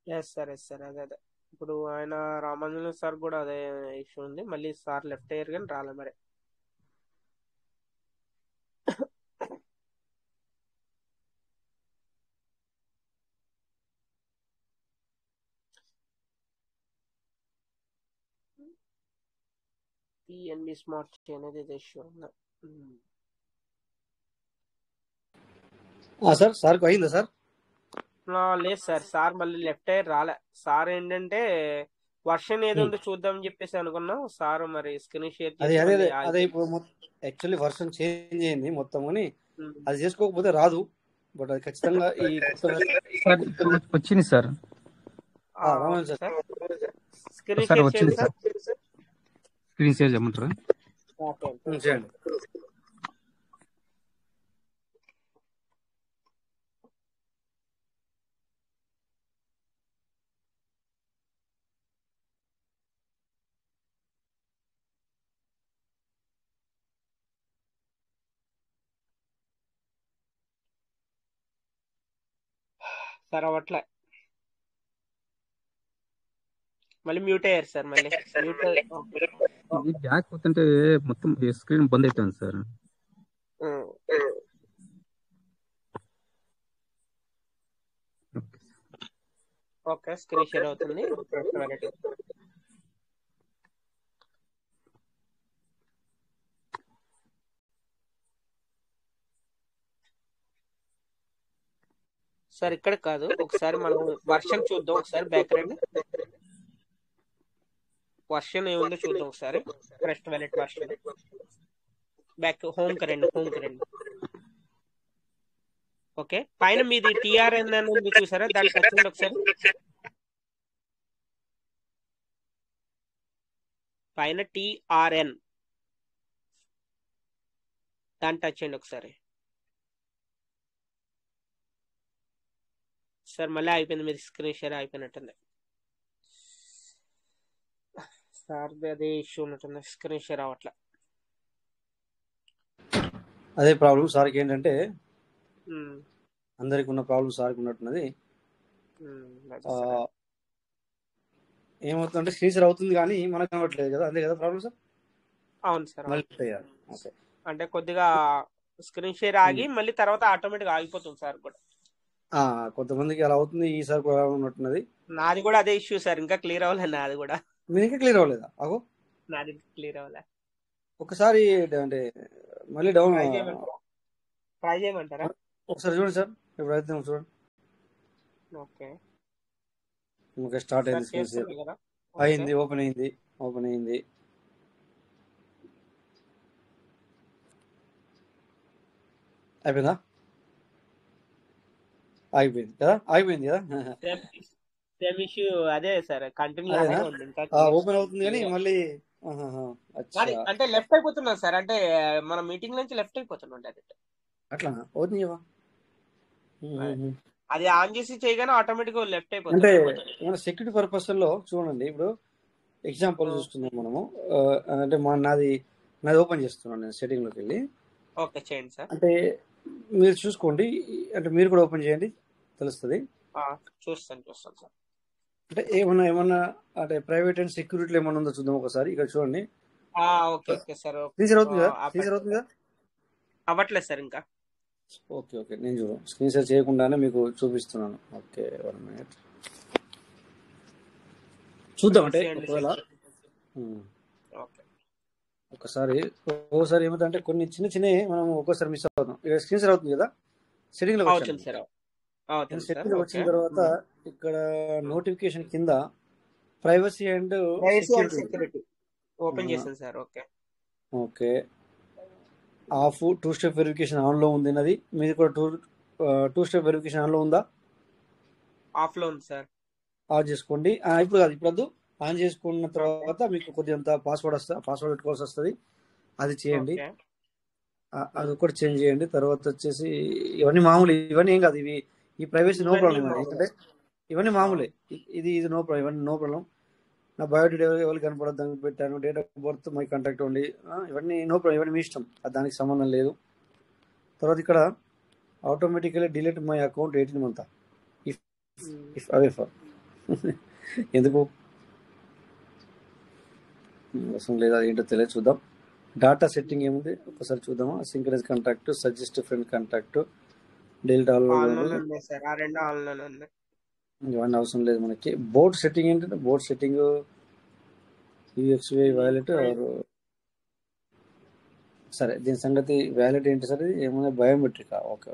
[SPEAKER 6] Yes sir, yes sir. అదే అదే ఇప్పుడు ఆయన రామాంజనేయ సార్ కూడా అదే ఇష్యూ ఉంది, మళ్ళీ సార్ లెఫ్ట్ అయ్యారు కానీ రాలే మరి. పిఎన్బి స్మార్ట్ చైన్ అనేది ఇష్యూ ఉంది
[SPEAKER 2] సార్. సార్ అయిందా సార్?
[SPEAKER 6] లేదు సార్, సార్ మళ్ళీ లెఫ్ట్ అయ్యారు రాలే. సార్ ఏంటంటే వర్షన్ ఏదో ఉందో చూద్దామని చెప్పేసి అనుకున్నాం. సార్ మరి స్క్రీన్ షేర్
[SPEAKER 2] అదే ఇప్పుడు యాక్చువల్లీ వర్షన్ చేంజ్ అయింది మొత్తం అని, అది చేసుకోకపోతే రాదు. బట్ అది ఖచ్చితంగా ఈ
[SPEAKER 7] వచ్చింది సార్.
[SPEAKER 6] స్క్రీన్ షేర్
[SPEAKER 7] వచ్చింది సార్. స్క్రీన్ షేర్ చేయమంటారా?
[SPEAKER 2] చేయండి.
[SPEAKER 6] సార్ అవ్వట్లే, మళ్ళీ మ్యూట్ అయ్యారు సార్. మళ్ళీ మ్యూట్
[SPEAKER 7] బ్యాక్ పోతుంటే మొత్తం స్క్రీన్ బంద్ అవుతుంది సార్.
[SPEAKER 6] ఓకే, స్క్రీన్ షేర్ అవుతుంది. ట్రస్ట్ వ్యాలెట్ సార్ ఇక్కడ కాదు, ఒకసారి మనం వర్షన్ చూద్దాం. ఒకసారి బ్యాక్ రండి, వర్షన్ ఏముందో చూద్దాం ఒకసారి. Trust wallet version back home కరండి, హోమ్ కరండి. ఓకే, పైన మీది TRN అని ఉంది చూసారా, దాన్ని టచ్ చేయండి ఒకసారి. పైన TRN దాన్ని టచ్ చేయండి ఒకసారి. సార్ మళ్ళీ అయిపోయింది, మీది స్క్రీన్ షేర్ అయిపోయినట్టుంది సార్. అదే ఇష్యూ ఉన్నట్టుంది, స్క్రీన్ షేర్ అవ్వట్లే.
[SPEAKER 2] అదే ప్రాబ్లం సార్కి ఏంటంటే అందరికి ఉన్న ప్రాబ్లం సార్కి ఉన్నట్టున్నది. ఏమవుతుందంటే స్క్రీన్ షేర్ అవుతుంది కానీ మనకు కనబడట్లేదు కదా, అంతే కదా ప్రాబ్లం సార్?
[SPEAKER 6] అవును సార్.
[SPEAKER 2] ఓకే,
[SPEAKER 6] అంటే కొద్దిగా స్క్రీన్ షేర్ ఆగి మళ్ళీ తర్వాత ఆటోమేటిక్ ఆగిపోతుంది సార్ కూడా.
[SPEAKER 2] కొంతమందికి అలా అవుతుంది, ఈసారి కూడా ఉన్నట్టున్నది.
[SPEAKER 6] నాది కూడా అదే ఇష్యూ సార్, ఇంకా క్లియర్ అవ్వలేదు నాది కూడా.
[SPEAKER 2] మీరు ఇంకా క్లియర్ అవ్వలేదా? అగో
[SPEAKER 6] నాది క్లియర్ అవ్వలే.
[SPEAKER 2] ఒకసారి అంటే మళ్ళీ డౌన్
[SPEAKER 6] ట్రై చేయమంటారా?
[SPEAKER 2] ఒకసారి చూడండి సార్, ఇప్పుడు అయితే చూడండి.
[SPEAKER 6] ఓకే
[SPEAKER 2] ఓకే, స్టార్ట్ అయింది, స్క్రీన్ షేర్ అయింది, ఓపెన్ అయింది. అయిపోయిందా? అయిపోయింది కదా, అయిపోయింది కదా.
[SPEAKER 6] సేమ్ ఇష్యూ అదే సార్, కంటిన్యూ
[SPEAKER 2] ఓపెన్ అవుతుంది కానీ మళ్ళీ
[SPEAKER 6] అంటే లెఫ్ట్ అయిపోతున్నాం సార్. అంటే మన మీటింగ్ నుంచి లెఫ్ట్ అయిపోతున్నాం డైరెక్ట్.
[SPEAKER 2] అట్లా అవుతుంది కదా,
[SPEAKER 6] అది ఆన్ చేసి చేయగానే ఆటోమేటిక్ లెఫ్ట్ అయిపోతుంది.
[SPEAKER 2] అంటే మన సెక్యూరిటీ పర్పస్ లో చూడండి, ఇప్పుడు ఎగ్జాంపుల్ చూస్తున్నాం మనము. అంటే నాది ఓపెన్ చేస్తున్నాను నేను సెట్టింగ్ లోకి వెళ్ళి.
[SPEAKER 6] ఓకే చేయండి సార్.
[SPEAKER 2] అంటే మీరు చూసుకోండి, అంటే మీరు కూడా ఓపెన్ చేయండి, తెలుస్తుంది.
[SPEAKER 6] చూస్తాను సార్.
[SPEAKER 2] అంటే ఏమన్నా అంటే ప్రైవేట్ అండ్ సెక్యూరిటీలో ఏమన్నా ఉందో చూద్దాం ఒకసారి. ఇక్కడ చూడండి.
[SPEAKER 6] Okay sir.
[SPEAKER 2] స్క్రీన్ అవుతుంది కదా?
[SPEAKER 6] అవ్వట్లేదు సార్ ఇంకా.
[SPEAKER 2] ఓకే, నేను చూడండి స్క్రీన్ షేర్ చేయకుండానే మీకు చూపిస్తున్నాను. ఓకే, 1 minute చూద్దాం. అంటే ఒకవేళ ఒకసారి ఏమిటంటే కొన్ని చిన్న మనం ఒక్కోసారి మిస్ అవుతాం. ఇక్కడ స్క్రీన్ షేర్ అవుతుంది కదా, సెట్టింగ్ లో సెట్టింగ్ వచ్చిన తర్వాత ఇక్కడ నోటిఫికేషన్ కింద ప్రైవసీ అండ్
[SPEAKER 6] సెక్యూరిటీ ఓపెన్ చేశాను sir.
[SPEAKER 2] Okay, of 2 step verification on లో ఉంది. అది మీది కూడా 2 స్టెప్ వెరిఫికేషన్ ఆన్ లో ఉందా?
[SPEAKER 6] ఆఫ్ లో ఉంది సార్.
[SPEAKER 2] ఆన్ చేసుకోండి. ఇప్పుడు కాదు, ఇప్పుడు ఆన్ చేసుకున్న తర్వాత మీకు కొద్దిగా పాస్వర్డ్ పెట్టుకోవాల్సి వస్తుంది, అది చేయండి. అది కూడా చేంజ్ చేయండి. తర్వాత వచ్చేసి ఇవన్నీ మామూలు, ఇవన్నీ ఏం కాదు, ఈ ప్రైవసీ నో ప్రాబ్లం. ఎందుకంటే ఇవన్నీ మామూలే, ఇది నో ప్రాబ్లం, ఇవన్నీ నో ప్రాబ్లం. నా బయోడేటా ఎవరికి కనపడద్దు దానికి పెట్టాను, date of birth my contact only, ఇవన్నీ నో ప్రాబ్లం, ఇవన్నీ మీ ఇష్టం, అది దానికి సంబంధం లేదు. తర్వాత ఇక్కడ automatically delete my account 18 month if away for ఎందుకు అవసరం లేదా ఏంటో తెలియదు, చూద్దాం. డాటా సెట్టింగ్ ఏముంది ఒకసారి చూద్దామా. Synchronise contact, suggest friend contact, delete all, ఇవన్నీ అవసరం లేదు మనకి. బోర్డ్ సెట్టింగ్ ఏంటంటే బోర్డ్ సెట్టింగ్ UXY వ్యాలెట్ సరే, దీని సంగతి వ్యాలెట్ ఏంటి సార్? ఏమన్నా బయోమెట్రిక్? ఓకే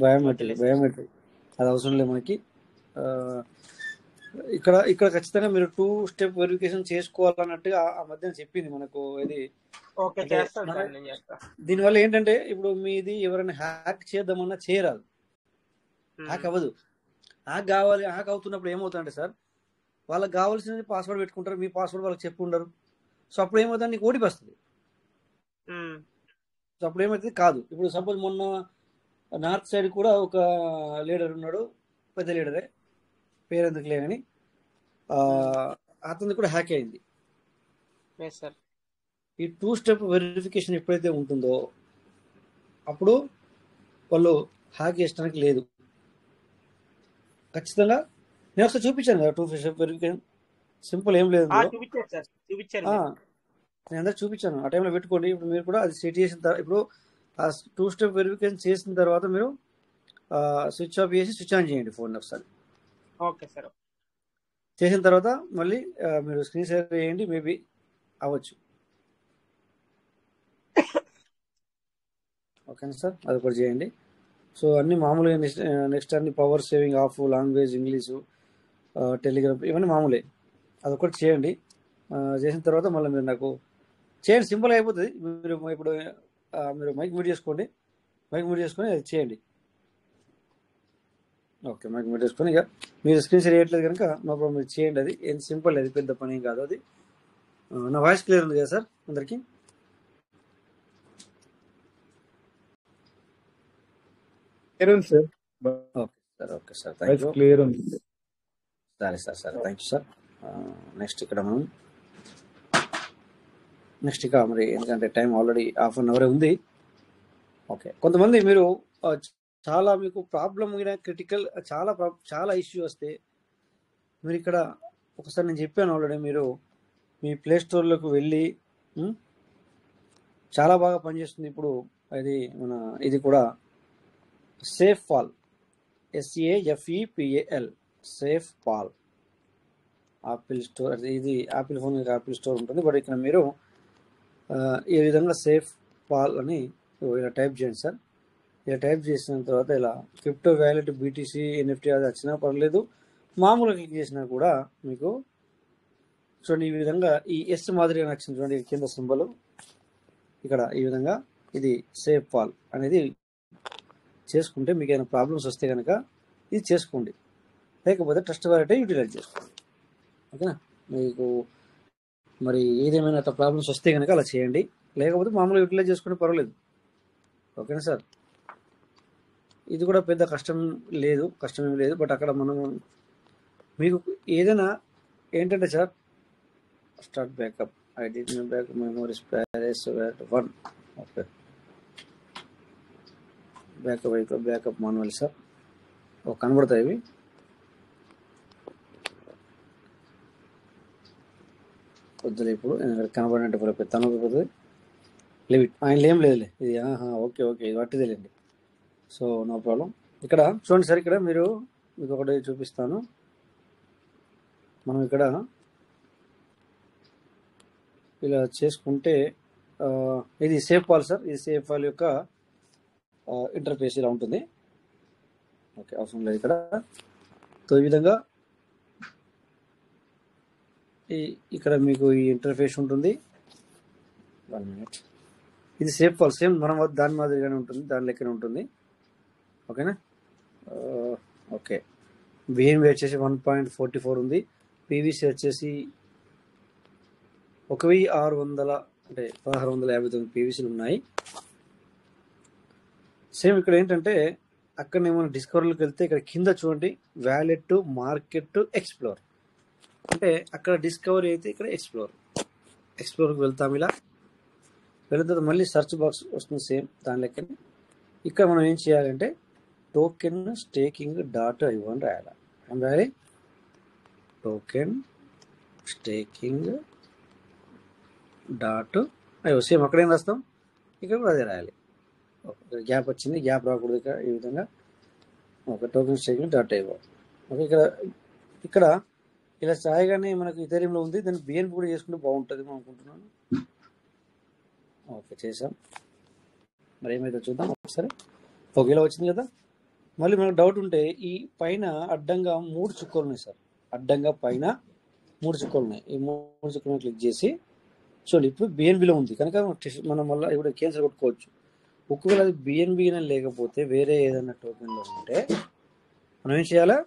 [SPEAKER 2] బయోమెట్రిక్ అది అవసరం లేదు మనకి. ఇక్కడ ఖచ్చితంగా మీరు 2 స్టెప్ వెరిఫికేషన్ చేసుకోవాలన్నట్టుగా ఆ మధ్యన చెప్పింది మనకు. ఇది దీనివల్ల ఏంటంటే ఇప్పుడు మీది ఎవరైనా హ్యాక్ చేద్దామన్నా చేయరాదు, హ్యాక్ అవ్వదు. హ్యాక్ అవుతున్నప్పుడు ఏమవుతుందంటే సార్, వాళ్ళకి కావాల్సినది పాస్వర్డ్ పెట్టుకుంటారు, మీ పాస్వర్డ్ వాళ్ళకి చెప్పి ఉండరు. సో అప్పుడు ఏమవుతుంది, నీకు ఓటీపీ వస్తుంది. సో అప్పుడు ఏమవుతుంది కాదు. ఇప్పుడు సపోజ్ మొన్న నార్త్ సైడ్ కూడా ఒక లీడర్ ఉన్నాడు, పెద్ద లీడరే, పేరు ఎందుకు లేదని, అతను కూడా హ్యాక్ అయింది. ఈ 2 స్టెప్ వెరిఫికేషన్ ఎప్పుడైతే ఉంటుందో అప్పుడు వాళ్ళు హ్యాక్ చేయడానికి లేదు. ఖచ్చితంగా నేను ఒకసారి చూపించాను కదా 2 స్టెప్ వెరిఫికేషన్, సింపుల్ ఏం లేదు, నేను అందరూ చూపించాను. ఆ టైంలో పెట్టుకోండి. ఇప్పుడు మీరు కూడా అది సెట్ చేసిన తర్వాత, ఇప్పుడు ఆ 2 స్టెప్ వెరిఫికేషన్ చేసిన తర్వాత మీరు స్విచ్ ఆఫ్ చేసి స్విచ్ ఆన్ చేయండి ఫోన్ ఒకసారి.
[SPEAKER 6] Okay sir.
[SPEAKER 2] చేసిన తర్వాత మళ్ళీ మీరు స్క్రీన్ షేర్ చేయండి, మేబీ అవ్వచ్చు. ఓకేనా సార్, అది కూడా చేయండి. సో అన్ని మామూలుగా నెక్స్ట్ అన్ని power saving of, language English, Telegram ఇవన్నీ మామూలే. అదొకటి చేయండి. చేసిన తర్వాత మళ్ళీ మీరు నాకు చేయండి, సింపుల్ అయిపోతుంది. మీరు ఇప్పుడు మీరు మైక్ మ్యూట్ చేసుకోండి, మైక్ మ్యూట్ చేసుకొని అది చేయండి. ఓకే, మైక్ మ్యూట్ చేసుకొని ఇక మీరు స్క్రీన్ షేర్ చేయట్లేదు కనుక నో ప్రాబ్లం, మీరు చేయండి. అది ఏం సింపుల్, అది పెద్ద పని ఏం కాదు. అది నా వాయిస్ క్లియర్ ఉంది కదా సార్ అందరికీ?
[SPEAKER 4] Clear sir.
[SPEAKER 2] Okay sir, okay sir, thank you.
[SPEAKER 4] Clear ఉంది.
[SPEAKER 2] సరే సార్, సరే, థ్యాంక్ యూ సార్. నెక్స్ట్ ఇక్కడ మనం ఇక మరి ఎందుకంటే టైం ఆల్రెడీ హాఫ్ అన్ అవరే ఉంది. ఓకే, కొంతమంది మీరు చాలా మీకు ప్రాబ్లమ్ క్రిటికల్ చాలా ఇష్యూ వస్తే మీరు ఇక్కడ ఒకసారి నేను చెప్పాను ఆల్రెడీ, మీరు మీ ప్లే స్టోర్లోకి వెళ్ళి చాలా బాగా పనిచేస్తుంది ఇప్పుడు. ఇది కూడా SafePal, SAFEPAL, SafePal Apple store. ఇది ఆపిల్ ఫోన్, ఆపిల్ స్టోర్ ఉంటుంది. బట్ ఇక్కడ మీరు ఈ విధంగా సేఫ్ పాల్ అని ఇలా టైప్ చేయండి సార్. ఇలా టైప్ చేసిన తర్వాత ఇలా క్రిప్టో వ్యాలెట్, BTC, NFT అది వచ్చినా పర్లేదు, మామూలుగా క్లిక్ చేసినా కూడా మీకు చూడండి ఈ విధంగా ఈ ఎస్ మాదిరిగా నచ్చింది. చూడండి కింద సింబల్ ఇక్కడ ఈ విధంగా, ఇది సేఫ్ పాల్ అనేది చేసుకుంటే మీకు ఏమైనా ప్రాబ్లమ్స్ వస్తే కనుక ఇది చేసుకోండి, లేకపోతే ట్రస్ట్ వ్యాలెట్ యూటిలైజ్ చేసుకోండి. ఓకేనా, మీకు మరి ఏదేమైనా అట్లా ప్రాబ్లమ్స్ వస్తే కనుక అలా చేయండి, లేకపోతే మామూలుగా యూటిలైజ్ చేసుకుంటే పర్వాలేదు. ఓకేనా సార్, ఇది కూడా పెద్ద కష్టమేం లేదు. బట్ అక్కడ మనం మీకు ఏదైనా ఏంటంటే sir, start backup, I did my backup memories ప్యారెస్ 1. Okay, backup manual sir. కనబడతాయి ఇవి. వద్దులే ఇప్పుడు, కనబడినట్టు తనపోతుంది. లిమిట్ ఆయన ఏం లేదులే ఇది. ఓకే, ఇది పట్టిదేలేండి. So no problem. ఇక్కడ చూడండి సార్, ఇక్కడ మీకు ఒకటి చూపిస్తాను. మనం ఇక్కడ ఇలా చేసుకుంటే ఇది సేఫ్ పాల్ సార్. ఇది సేఫ్ పాల్ యొక్క ఇంటర్ఫేస్ ఇలా ఉంటుంది. ఓకే, అవసరం లేదు ఇక్కడ. సో ఈ విధంగా ఇక్కడ మీకు ఈ ఇంటర్ఫేస్ ఉంటుంది. 1 minute. ఇది సేఫ్ పాల్, సేమ్ మనం దాని మాదిరిగానే ఉంటుంది, దాని లెక్కనే ఉంటుంది. ఓకేనా. ఓకే, BNB వచ్చేసి 1.44 ఉంది. PVC వచ్చేసి 1600 అంటే 1659 PVCలు ఉన్నాయి. సేమ్ ఇక్కడ ఏంటంటే అక్కడ ఏమైనా డిస్కవర్లోకి వెళ్తే ఇక్కడ కింద చూడండి వ్యాలెట్, మార్కెట్, ఎక్స్ప్లోర్. అంటే అక్కడ డిస్కవరీ అయితే ఇక్కడ ఎక్స్ప్లోర్కి వెళ్తాం. ఇలా వెళ్ళిన తర్వాత మళ్ళీ సెర్చ్ బాక్స్ వస్తుంది, సేమ్ దాని లెక్కనే. ఇక్కడ మనం ఏం చేయాలంటే టోకెన్ స్టేకింగ్ .io అని రాయాలి. ఏం రాయాలి? Token staking .io. సేమ్ అక్కడ ఏం రాస్తాం, ఇక్కడ కూడా అదే రాయాలి. గ్యాప్ వచ్చింది, గ్యాప్ రాకూడదు ఇక్కడ. ఈ విధంగా okay, token staking .io. Okay, ఇక్కడ ఇలా సాయిగానే మనకు ఇథెరియంలో ఉంది, దాన్ని BNB కూడా చేసుకుంటే బాగుంటుంది అనుకుంటున్నాను. ఓకే, చేసాం. మరి ఏమైతే చూద్దాం ఒకసారి. ఓకే, ఇలా వచ్చింది కదా. మళ్ళీ మనకు డౌట్ ఉంటే ఈ పైన అడ్డంగా 3 చుక్కలు ఉన్నాయి సార్. అడ్డంగా పైన 3 చుక్కలు ఉన్నాయి. ఈ 3 చుక్కలను క్లిక్ చేసి చూడండి, ఇప్పుడు BNBలో ఉంది కనుక మనం మళ్ళీ ఇప్పుడు క్యాన్సిల్ కొట్టుకోవచ్చు. ఒకవేళ అది BNB లేకపోతే వేరే ఏదైనా టోకెన్లో ఉంటే మనం ఏం చేయాలా,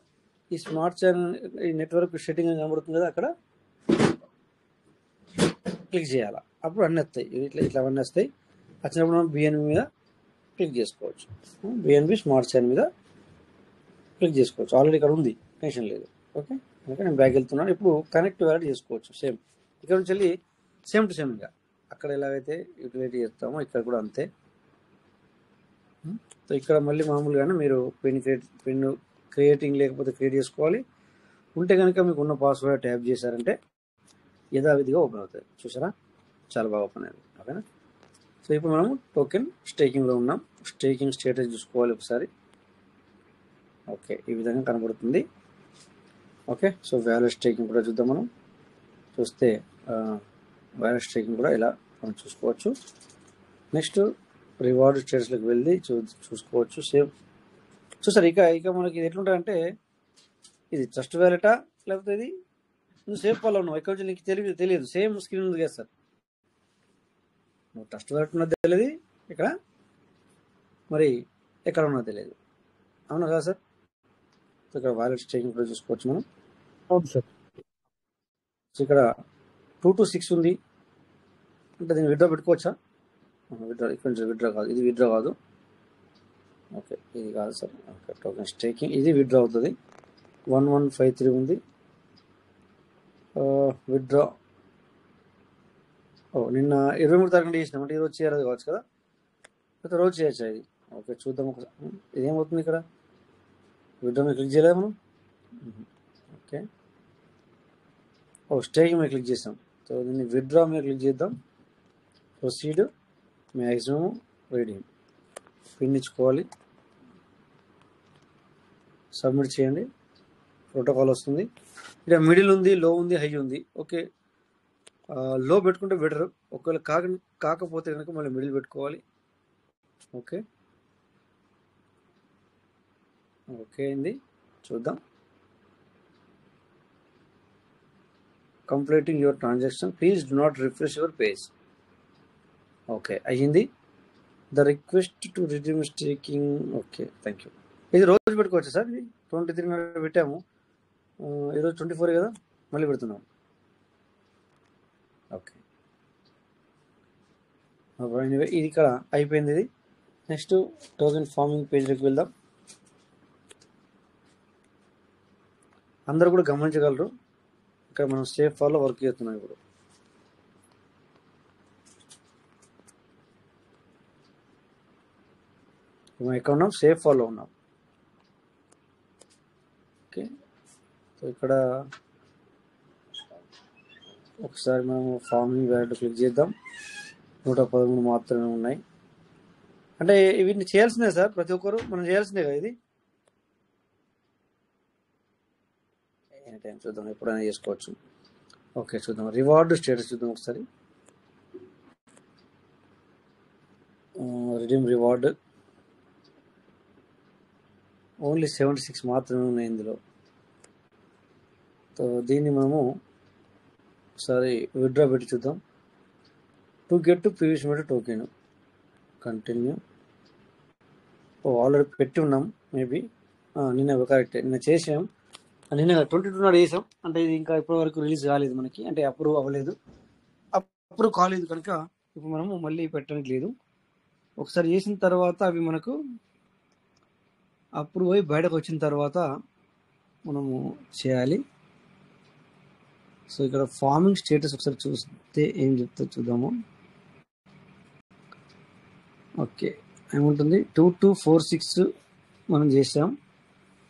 [SPEAKER 2] ఈ స్మార్ట్ చైన్ ఈ నెట్వర్క్ సెట్టింగ్ అని కనబడుతుంది కదా, అక్కడ క్లిక్ చేయాలా. అప్పుడు అన్నీ వస్తాయి, ఇట్లా అవన్నీ వస్తాయి. వచ్చినప్పుడు మనం BNB మీద క్లిక్ చేసుకోవచ్చు. BNB స్మార్ట్ చైన్ మీద క్లిక్ చేసుకోవచ్చు. ఆల్రెడీ ఇక్కడ ఉంది, టెన్షన్ లేదు. ఓకే, అందుకే నేను బ్యాక్ వెళ్తున్నాను. ఇప్పుడు కనెక్ట్ వ్యాలెట్ చేసుకోవచ్చు. సేమ్ ఇక్కడ నుంచి వెళ్ళి సేమ్ టు సేమ్గా అక్కడ ఎలాగైతే యూటిలైజ్ చేస్తామో ఇక్కడ కూడా అంతే. సో ఇక్కడ మళ్ళీ మామూలుగానే మీరు పిన్ క్రియేటింగ్ లేకపోతే క్రియేట్ చేసుకోవాలి. ఉంటే కనుక మీకు ఉన్న పాస్వర్డ్ ట్యాప్ చేశారంటే యథావిధిగా ఓపెన్ అవుతుంది. చూసారా, చాలా బాగా ఓపెన్ అయింది. ఓకేనా. సో ఇప్పుడు మనము టోకెన్ స్టేకింగ్లో ఉన్నాం. స్టేకింగ్ స్టేటస్ చూసుకోవాలి ఒకసారి. ఓకే, ఈ విధంగా కనబడుతుంది. ఓకే, సో వ్యాలెట్ స్టేకింగ్ కూడా చూద్దాం. మనం చూస్తే వ్యాలెట్ స్టేకింగ్ కూడా ఇలా మనం చూసుకోవచ్చు. నెక్స్ట్ రివార్డ్ స్టేటస్లోకి వెళ్ళి చూసుకోవచ్చు. సేమ్ చూసారు. ఇక మనకి ఇది ఎట్లుంటుందంటే, ఇది ట్రస్ట్ వ్యాలెటా లేకపోతే ఇది నువ్వు సేఫ్ ఫాలో ఉన్నావు ఎక్కడ నుంచి నీకు తెలియదు. సేమ్ స్క్రీన్ ఉంది కదా సార్, నువ్వు ట్రస్ట్ వ్యాలెట్ ఉన్నది తెలియదు, ఇక్కడ మరి ఎక్కడ ఉన్నది తెలియదు. అవునా కదా సార్? సో ఇక్కడ వ్యాలెట్ స్టేకింగ్ కూడా చూసుకోవచ్చు మనం.
[SPEAKER 4] అవును సార్.
[SPEAKER 2] సో ఇక్కడ 2 to 6 ఉంది అంటే దీన్ని విత్డ్రా పెట్టుకోవచ్చా? విత్డ్రా ఇక్కడ నుంచి విత్డ్రా కాదు, ఇది విత్డ్రా కాదు. ఓకే, ఇది కాదు సార్. ఓకే, టోకెన్ స్టేకింగ్ ఇది విత్డ్రా అవుతుంది. 1153 ఉంది విత్డ్రా. నిన్న 23 తారీఖున చేసినాం అంటే ఈరోజు చేయరాదు కావచ్చు కదా, అయితే రోజు చేయొచ్చా ఇది? ఓకే, చూద్దాం ఒకసారి. ఇదేమవుతుంది ఇక్కడ? విత్డ్రా మీద క్లిక్ చేయలేదు మనం. ఓకే, స్టేకింగ్ మీద క్లిక్ చేసాం. సో దీన్ని విత్డ్రా మీద క్లిక్ చేద్దాం. ప్రొసీడ్, మ్యాక్సిమం రీడింగ్, పిన్ ఇచ్చుకోవాలి, సబ్మిట్ చేయండి. ప్రోటోకాల్ వస్తుంది. ఇక్కడ మిడిల్ ఉంది, లో ఉంది, హై ఉంది. ఓకే, లో పెట్టుకుంటే బెటర్. ఒకవేళ కాకపోతే కనుక మళ్ళీ మిడిల్ పెట్టుకోవాలి. ఓకే ఓకే అయింది, చూద్దాం. Completing your transaction, please do not refresh your page. Okay అయ్యింది. The request to resume staking. Okay, thank you. ఇది రోజు పెట్టుకోవచ్చు సార్. ఇది 23 పెట్టాము, ఈరోజు 24 కదా, మళ్ళీ పెడుతున్నాం. ఓకే, ఇది ఇక్కడ అయిపోయింది. ఇది నెక్స్ట్ టోకెన్ ఫార్మింగ్ పేజ్లోకి వెళ్దాం. అందరూ కూడా గమనించగలరు, ఇక్కడ మనం సేఫ్ ఫాలో వర్క్ చేస్తున్నాం. ఇప్పుడు మనం ఎక్కడ ఉన్నాం? సేఫ్ ఫాలో ఉన్నాం. ఓకే, సో ఇక్కడ ఒకసారి మనము ఫార్మింగ్ వ్యాలెట్ క్లిక్ చేద్దాం. 113 మాత్రమే ఉన్నాయి. అంటే వీటిని చేయాల్సిందే సార్, ప్రతి ఒక్కరు మనం చేయాల్సిందే కదా ఇది. ఎనీ టైం చూద్దాం, ఎప్పుడైనా చేసుకోవచ్చు. ఓకే, చూద్దాం రివార్డ్ స్టేటస్ చూద్దాం ఒకసారి. రిడీమ్ రివార్డ్ ఓన్లీ 76 మాత్రమే ఉన్నాయి ఇందులో. సో దీన్ని మనము ఒకసారి విత్డ్రా పెట్టి చూద్దాం. To get to previous met token, continue. Already పెట్టి ఉన్నాం మేబీ. నిన్న కరెక్ట్, నిన్న చేసాం. నిన్న 22 నాడు చేసాం, అంటే ఇది ఇంకా ఇప్పటి వరకు రిలీజ్ కాలేదు మనకి, అంటే అప్రూవ్ అవ్వలేదు, అప్రూవ్ కాలేదు కనుక ఇప్పుడు మనము మళ్ళీ పెట్టడానికి లేదు. ఒకసారి చేసిన తర్వాత అవి మనకు అప్రూవ్ అయ్యి బయటకు వచ్చిన తర్వాత మనము చేయాలి. సో ఇక్కడ ఫార్మింగ్ స్టేటస్ ఒకసారి చూస్తే ఏం చెప్తా చూద్దాము. ఓకే, ఏముంటుంది? 2246 మనం చేసాం.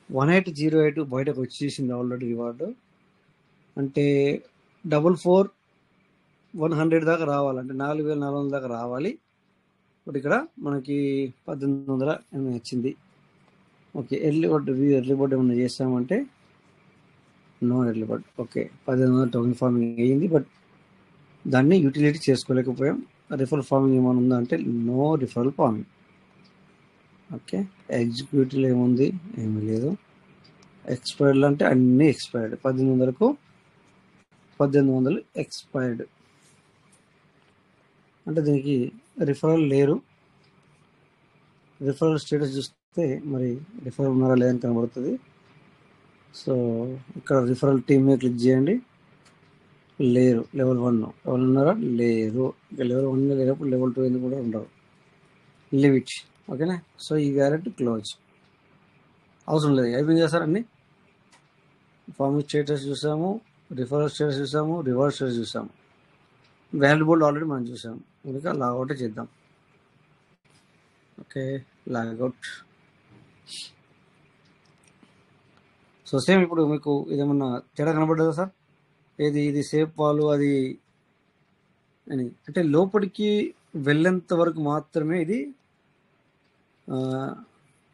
[SPEAKER 2] 1808 బయటకు వచ్చేసింది ఆల్రెడీ రివార్డు. అంటే 44100 దాకా రావాలి, అంటే 4400 దాకా రావాలి. ఇప్పుడు ఇక్కడ మనకి 1800 వచ్చింది. ఓకే, ఎర్లీ బర్డ్ ఏమన్నా చేస్తామంటే no early bird. Okay, 1800 token farming అయ్యింది, బట్ దాన్ని యూటిలిటీ చేసుకోలేకపోయాం. రిఫరల్ ఫార్మింగ్ ఏమైనా ఉందా అంటే no referral farming. Okay, executive ఏముంది? ఏమీ లేదు. ఎక్స్పైర్డ్ అంటే అన్నీ ఎక్స్పైర్డ్. 1800కు 1800 ఎక్స్పైర్డ్, అంటే దీనికి రిఫరల్ లేరు. రిఫరల్ స్టేటస్ చూస్తే మరి రిఫరల్ ఉన్నారా లేదని కనబడుతుంది. సో ఇక్కడ రిఫరల్ టీమ్ మీద క్లిక్ చేయండి. లేరు. లెవెల్ 1 ఎవరు ఉన్నారా? లేరు. ఇక లెవెల్ 1 లేనప్పుడు లెవెల్ 2 ఎందుకు కూడా ఉండవు. Live it. ఓకేనా? సో ఈ వ్యాలెట్ క్లోజ్, అవసరం లేదు. అయిపోయింది కదా సార్ అన్ని. ఫార్మింగ్ స్టేటస్ చూసాము, రిఫరల్ స్టేటస్ చూసాము, రివార్డ్ స్టేటస్ చూసాము, వ్యాలెట్ బోర్డ్ ఆల్రెడీ మనం చూసాము. ఇంకా లాగౌట్ చేద్దాం. Okay, logout. సో సేమ్ ఇప్పుడు మీకు ఇదేమన్నా తేడా కనబడ్డదా సార్? ఇది సేఫ్ పాలు అది అని, అంటే లోపలికి వెళ్ళేంత వరకు మాత్రమే ఇది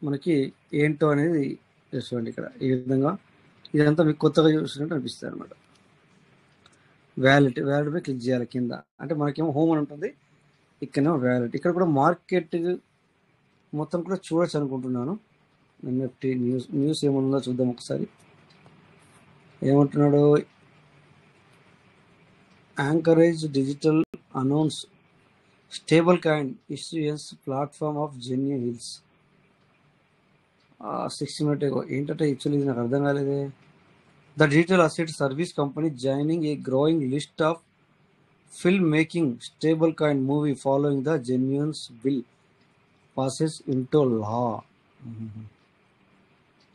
[SPEAKER 2] మనకి ఏంటో అనేది చూడండి ఇక్కడ ఈ విధంగా ఇదంతా మీకు కొత్తగా చూసినట్టు అనిపిస్తుంది అనమాట. వ్యాలెట్ మీద క్లిక్ చేయాలి కింద, అంటే మనకేమో హోమ్ అని ఉంటుంది, ఇక్కడేమో వ్యాలెట్. ఇక్కడ కూడా మార్కెట్ మొత్తం కూడా చూడొచ్చు అనుకుంటున్నాను. ఎన్ఎఫ్టీ న్యూస్ ఏముందో చూద్దాం ఒకసారి. ఏమంటున్నాడు, Anchorage digital announce stable coin issuance platform of genius hills 6 minutes ago. ఏంటంటే యాక్చువల్లీ నాకు అర్థం కాలేదే. The digital asset service company joining a growing list of film making stable coin movie following the genius bill passes into law.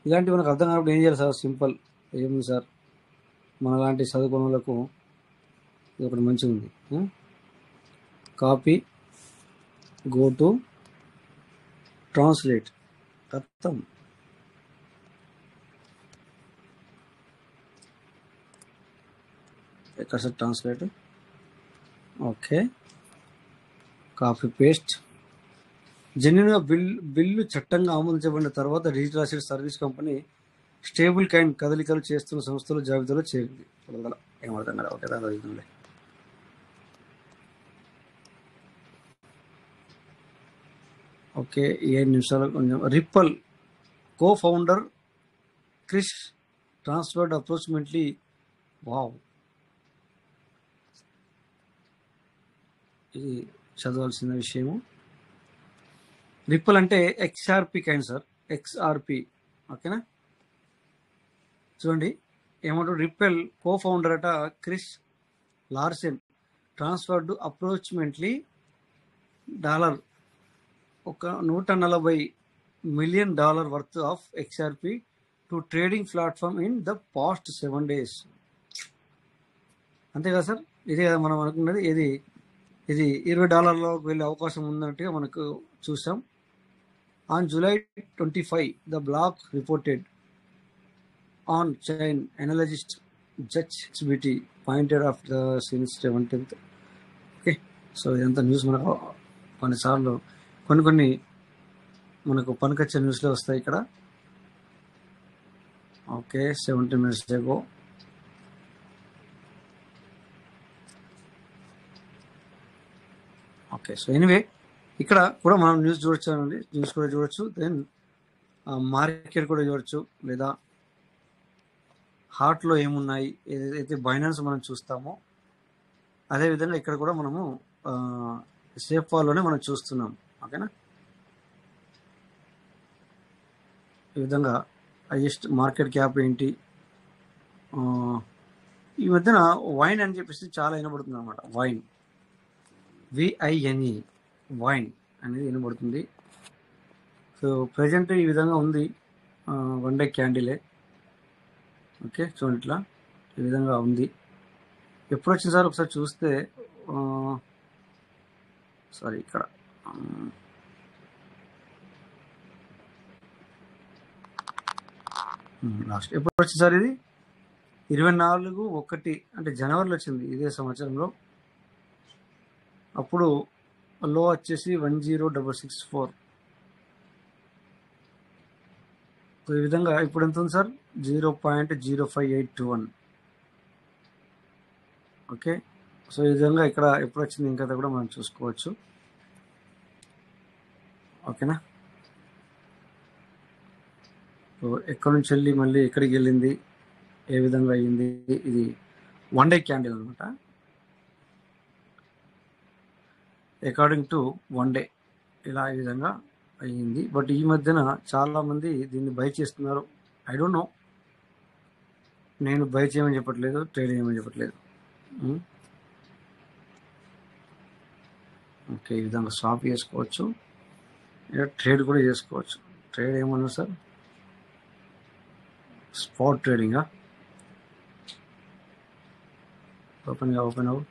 [SPEAKER 2] ఇలాంటివి మనకు అర్థం కానప్పుడు ఏం చేయాలి సార్? సింపుల్, ఏముంది సార్, మన లాంటి చదువుకున్న వాళ్ళకు ఇది ఒకటి మంచిగా ఉంది. కాపీ, గో టు ట్రాన్స్లేట్, అర్థం. ఎక్కడ sir translate? Okay, copy paste. జెన్యున్గా బిల్లు చట్టంగా ఆమోదించబడిన తర్వాత digital asset service company stable coin కదలికలు చేస్తున్న సంస్థల జాబితాలో చేరింది. ఏమర్థం కదా? ఓకే, దాని ఓకే. 7 నిమిషాలు కొంచెం. Ripple co founder Chris transferred approximately. Wow, ఇది చదవాల్సిన విషయము. రిప్పల్ అంటే XRP కాయిన్ సార్, XRP. ఓకేనా, చూడండి ఏమంటారు. రిప్పల్ కో ఫౌండర్ అట Chris Larsen transferred approximately $140 million worth of XRP to trading platform in the past 7 days. అంతే కదా సార్? ఇదే కదా మనం అనుకున్నది. ఇది $20 వెళ్ళే అవకాశం ఉన్నట్టుగా మనకు చూసాం. On July 25 the block reported on chain analyst judge XBT pointed of the since 17th. Okay, so ఇదంతా న్యూస్ మనకు కొన్నిసార్లు కొన్ని మనకు పనికొచ్చే న్యూస్లో వస్తాయి ఇక్కడ. Okay, 17 minutes ago. Okay, so anyway ఇక్కడ కూడా మనం న్యూస్ చూడొచ్చు అండి, న్యూస్ కూడా చూడొచ్చు, దెన్ మార్కెట్ కూడా చూడొచ్చు, లేదా హార్ట్లో ఏమున్నాయి, ఏదైతే బైనాన్స్ మనం చూస్తామో అదేవిధంగా ఇక్కడ కూడా మనము సేఫ్ ఫాల్లోనే మనం చూస్తున్నాం. ఓకేనా, ఈ విధంగా హైయెస్ట్ మార్కెట్ క్యాప్ ఏంటి. ఈ మధ్యన వైన్ అని చెప్పేసి చాలా వినబడుతుంది అనమాట. వైన్, VINE, వైన్ అనేది వినబడుతుంది. సో ప్రజెంట్ ఈ విధంగా ఉంది, 1 day క్యాండిలే. ఓకే, చూడండి ఇట్లా ఈ విధంగా ఉంది. ఎప్పుడు వచ్చింది సార్ ఒకసారి చూస్తే, సారీ ఇక్కడ లాస్ట్ ఎప్పుడు వచ్చింది సార్? ఇది 24/1 అంటే జనవరిలో వచ్చింది ఇదే సంవత్సరంలో. అప్పుడు లో వచ్చేసి 10664. ఈ విధంగా ఇప్పుడు ఎంత ఉంది సార్? 0.05821. ఓకే, సో ఈ విధంగా ఇక్కడ ఎప్పుడు వచ్చింది ఇంకా కూడా మనం చూసుకోవచ్చు. ఓకేనా, సో ఎక్కడి నుంచి వెళ్ళి మళ్ళీ ఎక్కడికి వెళ్ళింది, ఏ విధంగా అయ్యింది, ఇది 1 day క్యాండిల్ అనమాట. అకార్డింగ్ టు 1 day ఇలా ఈ విధంగా అయ్యింది. బట్ ఈ మధ్యన చాలా మంది దీన్ని బై చేస్తున్నారు. ఐ డోంట్ నో, నేను బై చేయమని చెప్పట్లేదు, ట్రేడ్ చేయమని చెప్పట్లేదు. ఓకే, ఈ విధంగా స్వాప్ చేసుకోవచ్చు, ట్రేడ్ కూడా చేసుకోవచ్చు. ట్రేడ్ ఏమన్నా సార్? స్పాట్ ట్రేడింగా? ఓపెన్ అవ్వు.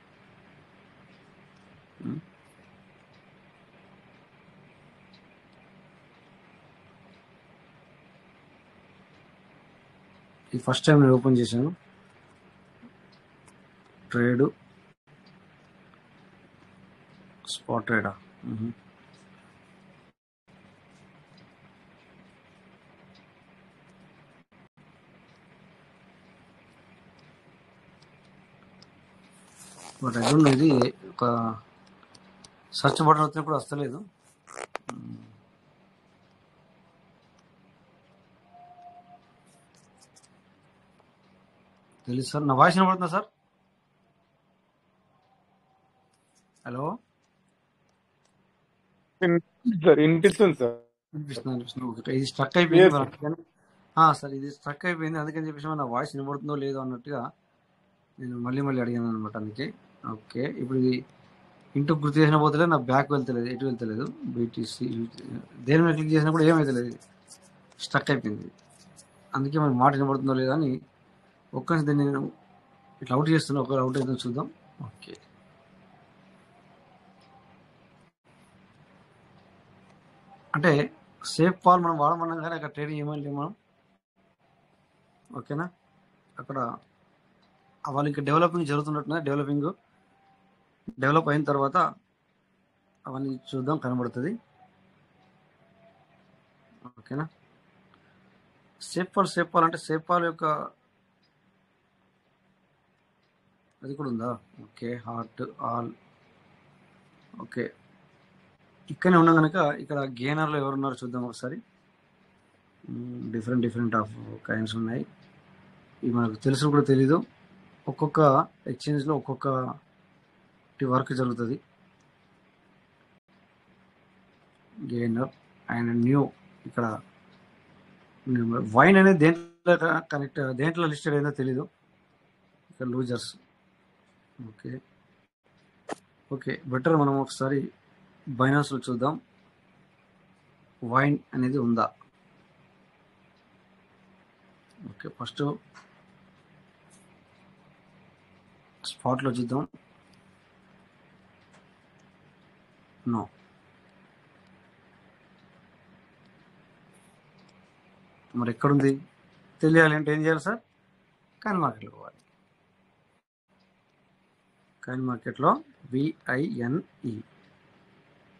[SPEAKER 2] ఇది ఫస్ట్ టైం నేను ఓపెన్ చేశాను. ట్రేడ్ స్పాట్ ట్రేడా? బట్ ఐ డోంట్ నో, ఇది ఒక సర్చ్ బటన్ వచ్చినప్పుడు వస్తలేదు. తెలుసు సార్. నా వాయిస్ వినపడుతుందా సార్? హలో,
[SPEAKER 5] వినిపిస్తుంది సార్.
[SPEAKER 2] వినిపిస్తుంది. ఓకే, ఇది స్ట్రక్ అయిపోయింది సార్. ఇది స్ట్రక్ అయిపోయింది, అందుకని చెప్పేసి నా వాయిస్ వినబడుతుందో లేదో అన్నట్టుగా నేను మళ్ళీ అడిగాను అనమాట. అందుకే ఓకే, ఇప్పుడు ఇది ఇంటూ గుర్తు చేసిన పోతలేదు, నా బ్యాక్ వెళ్తలేదు, ఎటు వెళ్తలేదు. బీటీసీ దేని మీద క్లిక్ చేసినా కూడా ఏమవుతలేదు, స్ట్రక్ అయిపోయింది. అందుకే మన మాట వినబడుతుందో లేదో అని ఒక్కసారి దీన్ని నేను ఇట్లా అవుట్ చేస్తున్నా. ఒక అవుట్ అయితే చూద్దాం. ఓకే, అంటే సేఫ్ కాల్ మనం వాడమన్నాం కానీ అక్కడ ట్రేడింగ్ ఏమైనా మనం ఓకేనా. అక్కడ వాళ్ళు ఇంకా డెవలపింగ్ జరుగుతున్నట్టున్నా, డెవలప్ అయిన తర్వాత అవన్నీ చూద్దాం, కనబడుతుంది. ఓకేనా. సేఫ్ కాల్ అంటే సేఫ్ కాల్ యొక్క అది కూడా ఉందా? Okay, heart all. ఓకే, ఇక్కడనే ఉన్నాం కనుక ఇక్కడ గెయినర్లో ఎవరున్నారో చూద్దాం ఒకసారి. డిఫరెంట్ ఆఫ్ కైండ్స్ ఉన్నాయి. ఇవి మనకు తెలుసు కూడా తెలీదు. ఒక్కొక్క ఎక్స్చేంజ్లో ఒక్కొక్కటి వర్క్ జరుగుతుంది. Gainer and new. ఇక్కడ వైన్ అనేది దేంట్లో లిస్టెడ్ అయిందో తెలీదు. ఇక్కడ లూజర్స్. ఓకే, బెటర్ మనం ఒకసారి బైనాన్స్లో చూద్దాం, వైన్ అనేది ఉందా. ఓకే, ఫస్ట్ స్పాట్లో చూద్దాం. నో. మరి ఎక్కడుంది తెలియాలి అంటే ఏం చేయాలి సార్? కాయిన్ మార్కెట్లో పోవాలి. కాయిన్ మార్కెట్లో VINE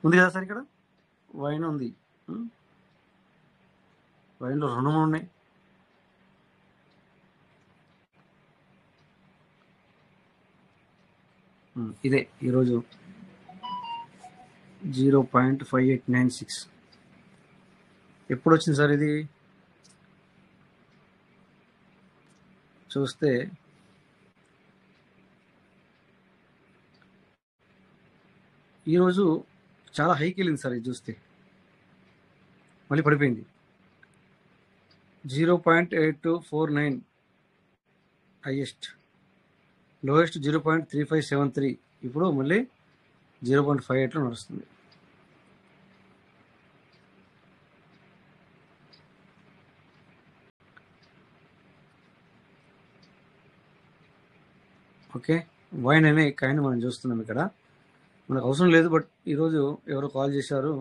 [SPEAKER 2] ఉంది కదా సార్. ఇక్కడ వైన్ ఉంది. వైన్లో 2 ఉన్నాయి. ఇదే ఈరోజు 0.5896 ఎప్పుడు వచ్చింది సార్? ఇది చూస్తే ఈరోజు చాలా హైకి వెళ్ళింది సార్. ఇది చూస్తే మళ్ళీ పడిపోయింది. 0.8249 హైయెస్ట్, లోయెస్ట్ 0.3573. ఇప్పుడు మళ్ళీ 0.58లో నడుస్తుంది. ఓకే, వైన్ అనే కాయిన్ మనం చూస్తున్నాం ఇక్కడ. మనకు అవసరం లేదు, బట్ ఈరోజు ఎవరో కాల్ చేశారు,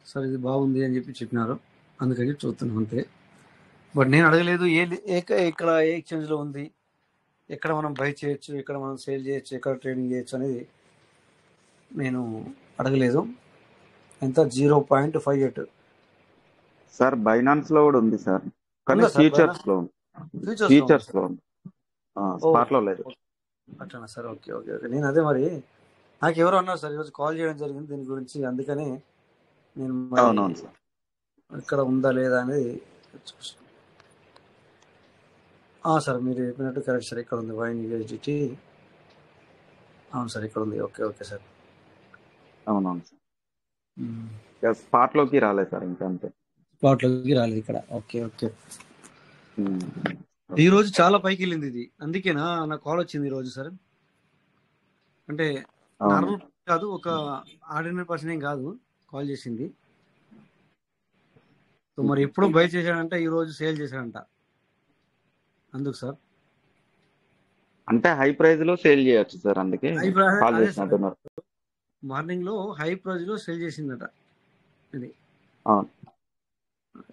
[SPEAKER 2] సార్ ఇది బాగుంది అని చెప్పినారు, అందుకని చూస్తున్నాం అంతే. బట్ నేను అడగలేదు ఇక్కడ ఏ ఎక్స్చేంజ్లో ఉంది, ఎక్కడ మనం బై చేయొచ్చు, ఎక్కడ మనం సేల్ చేయొచ్చు, ఎక్కడ ట్రేడింగ్ చేయొచ్చు అనేది నేను అడగలేదు. ఎంత? 0.58
[SPEAKER 8] సార్. బైనాన్స్ లో కూడా ఉంది సార్, కానీ ఫ్యూచర్స్ లో ఉంది. స్పాట్ లో లేదు.
[SPEAKER 2] అట్లా సార్. ఓకే, నేను అదే మరి నాకు ఎవరు అన్నారు సార్ ఈరోజు కాల్ చేయడం జరిగింది దీని గురించి, అందుకని నేను ఇక్కడ ఉందా లేదా అనేది చూసాను. సార్ మీరు చెప్పినట్టు కరెక్ట్ సార్, ఇక్కడ ఉంది వైన్ USDT. అవును సార్, ఇక్కడ ఉంది. Okay sir.
[SPEAKER 8] అవునవును సార్. స్పాట్ లోకి రాలేదు సార్, ఇంకా అంతే.
[SPEAKER 2] స్పాట్లోకి రాలేదు ఇక్కడ. ఓకే. ఈ రోజు చాలా పైకి వెళ్ళింది ఇది, అందుకేనా నాకు కాల్ వచ్చింది ఈ రోజు సార్. అంటే నార్మల్ కాదు, ఒక ఆర్డినరీ పర్సన్ ఏం కాదు కాల్ చేసింది. సో మరి ఎప్పుడు బై చేశాడంట, ఈ రోజు సేల్ చేశాడంట, అందుకు సార్.
[SPEAKER 8] అంటే హై ప్రైస్ లో సేల్ చేయొచ్చు సార్, అందుకే కాల్ చేసినట్టున్నారు.
[SPEAKER 2] మార్నింగ్ లో హై ప్రైస్ లో సేల్ చేసిందట ఇది.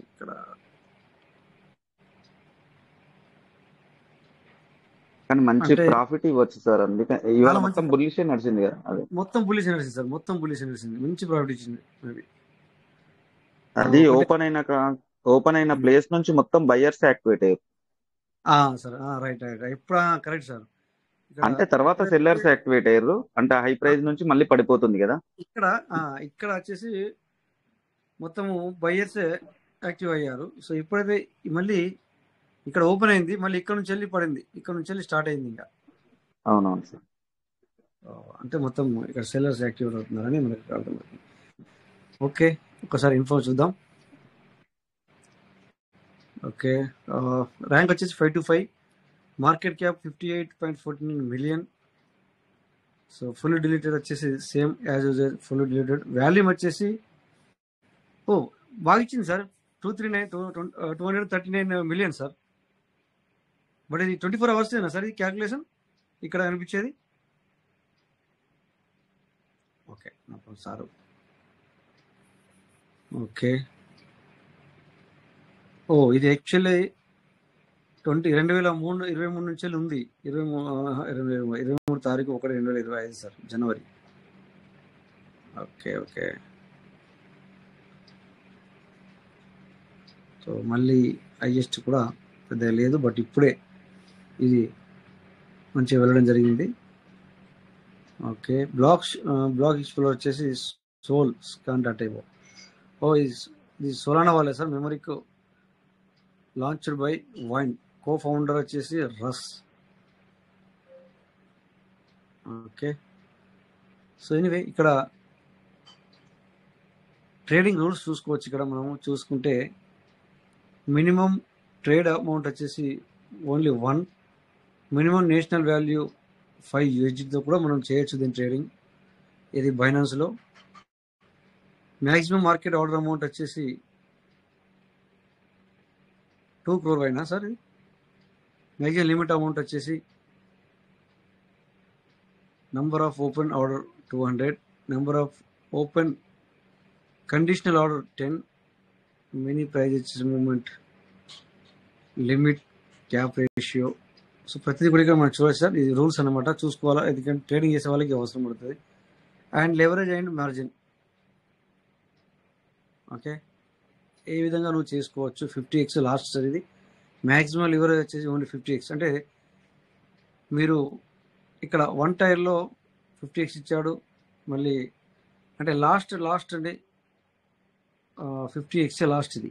[SPEAKER 2] ఇక్కడ
[SPEAKER 8] కానీ మంచి ప్రాఫిట్ ఇవ్వచ్చు సార్, అందుకే ఇవాళ మొత్తం బుల్లిష్ నడిచింది కదా. అదే
[SPEAKER 2] మొత్తం బుల్లిష్ నడిచింది సార్, మొత్తం బుల్లిష్ నడిచింది, మంచి ప్రాఫిట్ ఇచ్చింది.
[SPEAKER 8] అది ఓపెన్ అయిన ప్లేస్ నుంచి మొత్తం బయర్స్ యాక్టివేట్ అయ్యారు
[SPEAKER 2] సార్. రైట్ ఇప్పుడు కరెక్ట్ సార్.
[SPEAKER 8] అంటే తర్వాత సెల్లర్స్ యాక్టివేట్ అయ్యారు అంటే హై ప్రైస్ నుంచి మళ్ళీ పడిపోతుంది కదా.
[SPEAKER 2] ఇక్కడ వచ్చేసి మొత్తము బయర్స్ యాక్టివ్ అయ్యారు. సో ఇప్పుడైతే మళ్ళీ ఇక్కడ ఓపెన్ అయింది, మళ్ళీ ఇక్కడ నుంచి వెళ్ళి పడింది, ఇక్కడ నుంచి వెళ్ళి స్టార్ట్ అయింది ఇంకా.
[SPEAKER 8] అవునవును సార్.
[SPEAKER 2] అంటే మొత్తం ఇక్కడ సెల్లర్స్ యాక్టివేట్ అవుతున్నారని మనకి అర్థమవుతుంది. ఓకే, ఒకసారి ఇన్ఫో చూద్దాం. ఓకే, ర్యాంక్ వచ్చేసి 525, market cap 58.14 million. So full diluted వచ్చేసి same as usual full diluted. Volume వచ్చేసి బాగా ఇచ్చింది సార్, 239 మిలియన్ సార్. బట్ ఇది 24 అవర్స్ సార్ ఇది క్యాల్కులేషన్ ఇక్కడ అనిపించేది. Okay sir. ఓకే, ఇది యాక్చువల్లీ 2023 నుంచి ఉంది. 23 తారీఖు 1/2025 సార్, జనవరి. Okay okay. సో మళ్ళీ హైయెస్ట్ కూడా పెద్దగా లేదు, బట్ ఇప్పుడే ఇది మంచిగా వెళ్ళడం జరిగింది. ఓకే, బ్లాక్ ఎక్స్ప్లోర్ వచ్చేసి సోల్ స్కాన్ డాట్ ఐఓ. ఇది సోలానా వాళ్ళే సార్, మెమరీకు launched by Vine. Co founder వచ్చేసి రస్. ఓకే, సో ఎనీవే ఇక్కడ ట్రేడింగ్ రూల్స్ చూసుకోవచ్చు. ఇక్కడ మనము చూసుకుంటే మినిమం ట్రేడ్ అమౌంట్ వచ్చేసి ఓన్లీ 1, మినిమం నేషనల్ వాల్యూ 5 USDతో కూడా మనం చేయొచ్చు దీని ట్రేడింగ్. ఇది బైనాన్స్లో. మ్యాక్సిమం మార్కెట్ ఆర్డర్ అమౌంట్ వచ్చేసి 2 crore అయినా సార్. ఇది మ్యాక్సిమం లిమిట్ అమౌంట్ వచ్చేసి number of open order 200, number of open conditional order 10, mini price వచ్చేసి moment limit cap ratio. So ప్రతిదీ కూడా మనం చూడవచ్చు సార్, ఇది రూల్స్ అనమాట, చూసుకోవాలా, ఎందుకంటే ట్రేడింగ్ చేసే వాళ్ళకి అవసరం పడుతుంది. And leverage and margin. Okay, ఏ విధంగా నువ్వు చేసుకోవచ్చు. 50x లాస్ట్ సార్ ఇది. మ్యాక్సిమం లివరేజ్ వచ్చేసి ఓన్లీ 50x. అంటే మీరు ఇక్కడ 1 టైర్లో 50x ఇచ్చాడు, మళ్ళీ అంటే లాస్ట్ అండి 50x లాస్ట్. ఇది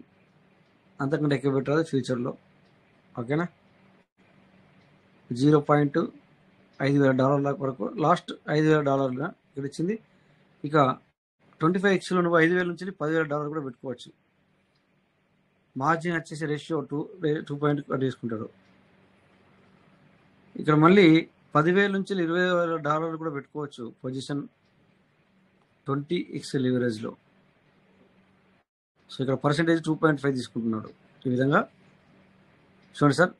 [SPEAKER 2] అంతకంటే ఎక్కువ పెట్టాలి ఫ్యూచర్లో. ఓకేనా, $0.5000 వరకు లాస్ట్ $5,000 ఇక్కడ ఇచ్చింది. ఇక 25xలో నువ్వు 5,000 నుంచి $10,000 కూడా పెట్టుకోవచ్చు. మార్జిన్ వచ్చేసి రేషియో 2 తీసుకుంటాడు. ఇక్కడ మళ్ళీ 10,000 నుంచి $20,000 కూడా పెట్టుకోవచ్చు పొజిషన్ 20x లివరేజ్లో. సో ఇక్కడ పర్సెంటేజ్ 2.5 తీసుకుంటున్నాడు. ఈ విధంగా చూడండి సార్,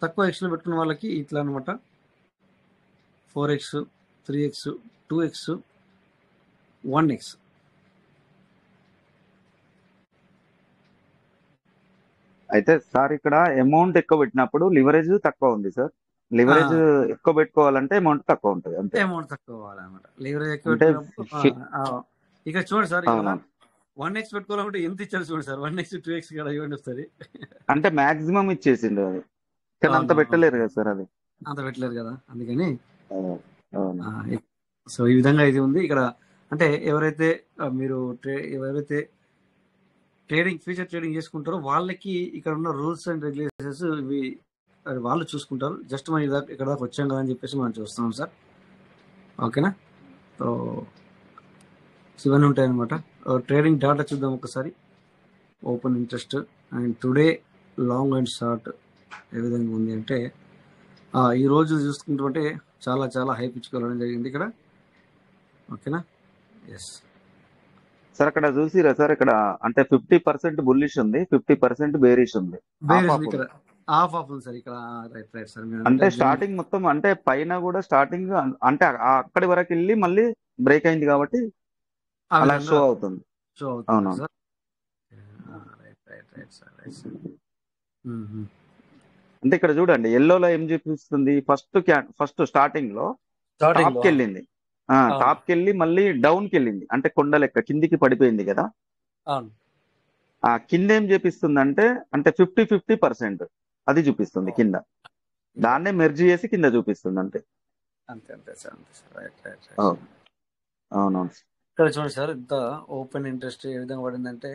[SPEAKER 2] తక్కువ ఎక్స్లో పెట్టుకున్న వాళ్ళకి ఇట్లా అనమాట. 4x, 3x, 2x, 1x.
[SPEAKER 8] అయితే సార్ ఇక్కడ అమౌంట్ ఎక్కువ పెట్టినప్పుడు లివరేజ్ తక్కువ ఉంది సార్. లివరేజ్ ఎక్కువ పెట్టుకోవాలంటే అమౌంట్ తక్కువ ఉంటుంది, అంతే.
[SPEAKER 2] అమౌంట్ తక్కువ కావాలన్నమాట, లివరేజ్ ఎక్కువ పెట్టినప్పుడు. ఇక్కడ చూడండి సార్, 1x పెట్టుకోవాలంటే ఎంత ఇచ్చారు చూడండి సార్. 1x 2x కూడా ఇవ్వండి వస్తుంది.
[SPEAKER 8] అంటే మాక్సిమం ఇచ్చేసిండు అది, కానీ అంత పెట్టలేరు కదా సార్, అది
[SPEAKER 2] అంత పెట్టలేరు కదా, అందుకని. సో ఈ విధంగా ఇది ఉంది ఇక్కడ. అంటే ఎవరైతే ఫ్యూచర్ ట్రేడింగ్ చేసుకుంటారో వాళ్ళకి ఇక్కడ ఉన్న రూల్స్ అండ్ రెగ్యులేషన్స్ ఇవి వాళ్ళు చూసుకుంటారు. జస్ట్ మనం ఇక్కడ దాకా వచ్చాం కదా అని చెప్పేసి మనం చూస్తున్నాం సార్. ఓకేనా, సో ఇవన్నీ ఉంటాయన్నమాట. ట్రేడింగ్ డాటా చూద్దాం ఒకసారి. Open interest and today long and short ఏ విధంగా ఉంది అంటే, ఈ రోజు చూసుకుంటుంటే చాలా చాలా హై పిచ్కి వెళ్ళడం జరిగింది ఇక్కడ. ఓకేనా, ఎస్
[SPEAKER 8] సార్. అక్కడ చూసిరా సార్, ఇక్కడ అంటే 50% బుల్లిష్ ఉంది, 50% బేరిష్ ఉంది.
[SPEAKER 2] ఇక్కడ హాఫ్ ఆఫ్ ఉంది సార్ ఇక్కడ. Right sir.
[SPEAKER 8] అంటే స్టార్టింగ్ మొత్తం అంటే పైన కూడా స్టార్టింగ్ అంటే అక్కడి వరకు వెళ్ళి మళ్ళీ బ్రేక్ అయింది కాబట్టి అలా షో అవుతుంది. అవును
[SPEAKER 2] సార్.
[SPEAKER 8] అంటే ఇక్కడ చూడండి, ఎల్లోలో ఏం చూపిస్తుంది, ఫస్ట్ స్టార్టింగ్ లో టాప్ కి వెళ్ళింది, టాప్ కి వెళ్ళి మళ్ళీ డౌన్ కి వెళ్ళింది, అంటే కొండ లెక్క కిందికి పడిపోయింది కదా. ఆ కింద ఏం చూపిస్తుంది అంటే 50% అది చూపిస్తుంది కింద. దాన్నే మెర్జ్ చేసి కింద చూపిస్తుంది అంతే.
[SPEAKER 2] అంతే అంతే సార్, అంతే సార్. Right right right.
[SPEAKER 8] అవును అవునవును.
[SPEAKER 2] ఇక్కడ చూడండి సార్, ఇంత ఓపెన్ ఇంట్రెస్ట్ ఏ విధంగా పడిందంటే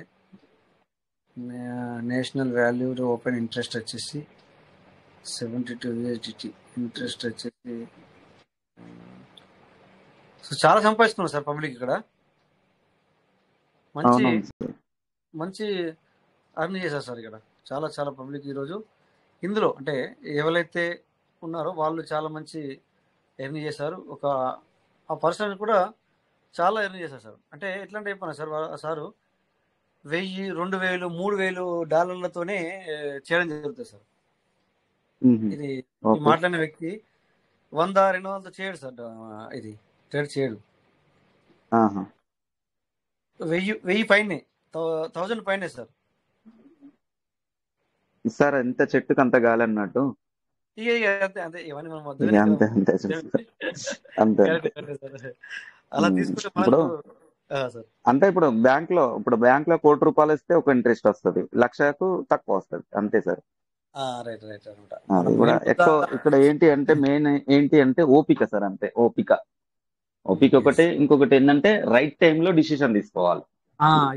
[SPEAKER 2] నేషనల్ వాల్యూ ఓపెన్ ఇంట్రెస్ట్ వచ్చేసి 72 USDT, ఇంట్రెస్ట్ వచ్చేసి సో చాలా సంపాదిస్తున్నారు సార్ పబ్లిక్ ఇక్కడ. మంచి
[SPEAKER 8] అవునవును సార్.
[SPEAKER 2] మంచి అర్న్ చేశారు సార్ ఇక్కడ. చాలా చాలా పబ్లిక్ ఈరోజు ఇందులో అంటే ఎవరైతే ఉన్నారో వాళ్ళు చాలా మంచి ఎర్న్ చేశారు. ఆ పర్సన్ కూడా చాలా ఎర్న్ చేశారు సార్. అంటే ఎట్లా అంటే చెప్పాను సార్, సారు 1000, 2000, $3000తోనే చేయడం జరుగుతుంది సార్. ఇది ఈ మాట్లాడిన వ్యక్తి 100, 200తో చేయడు సార్. ఇది ట్రేడ్ చేయడు. 1000 పైనే, 1000 పైనే సార్.
[SPEAKER 8] సార్ ఎంత చెట్టుకు అంత గాలి అన్నట్టు.
[SPEAKER 2] ఇక అంతే అంతే, ఇవన్నీ మనం
[SPEAKER 8] అంతే అంతే అంతే.
[SPEAKER 2] అలా తీసుకుంటే
[SPEAKER 8] ఇప్పుడు
[SPEAKER 2] సార్
[SPEAKER 8] అంటే ఇప్పుడు బ్యాంక్ లో ₹1,00,00,000 ఇస్తే ఒక ఇంట్రెస్ట్ వస్తుంది, 1,00,000కు తక్కువ వస్తుంది అంతే సార్.
[SPEAKER 2] రైట్ రైట్ అనమాట.
[SPEAKER 8] అది కూడా ఎక్కువ. ఇక్కడ ఏంటి అంటే మెయిన్ ఏంటి అంటే ఓపిక సార్, అంతే. ఓపిక ఒకటి. ఇంకొకటి ఏంటంటే రైట్ టైంలో డిసిషన్ తీసుకోవాలి.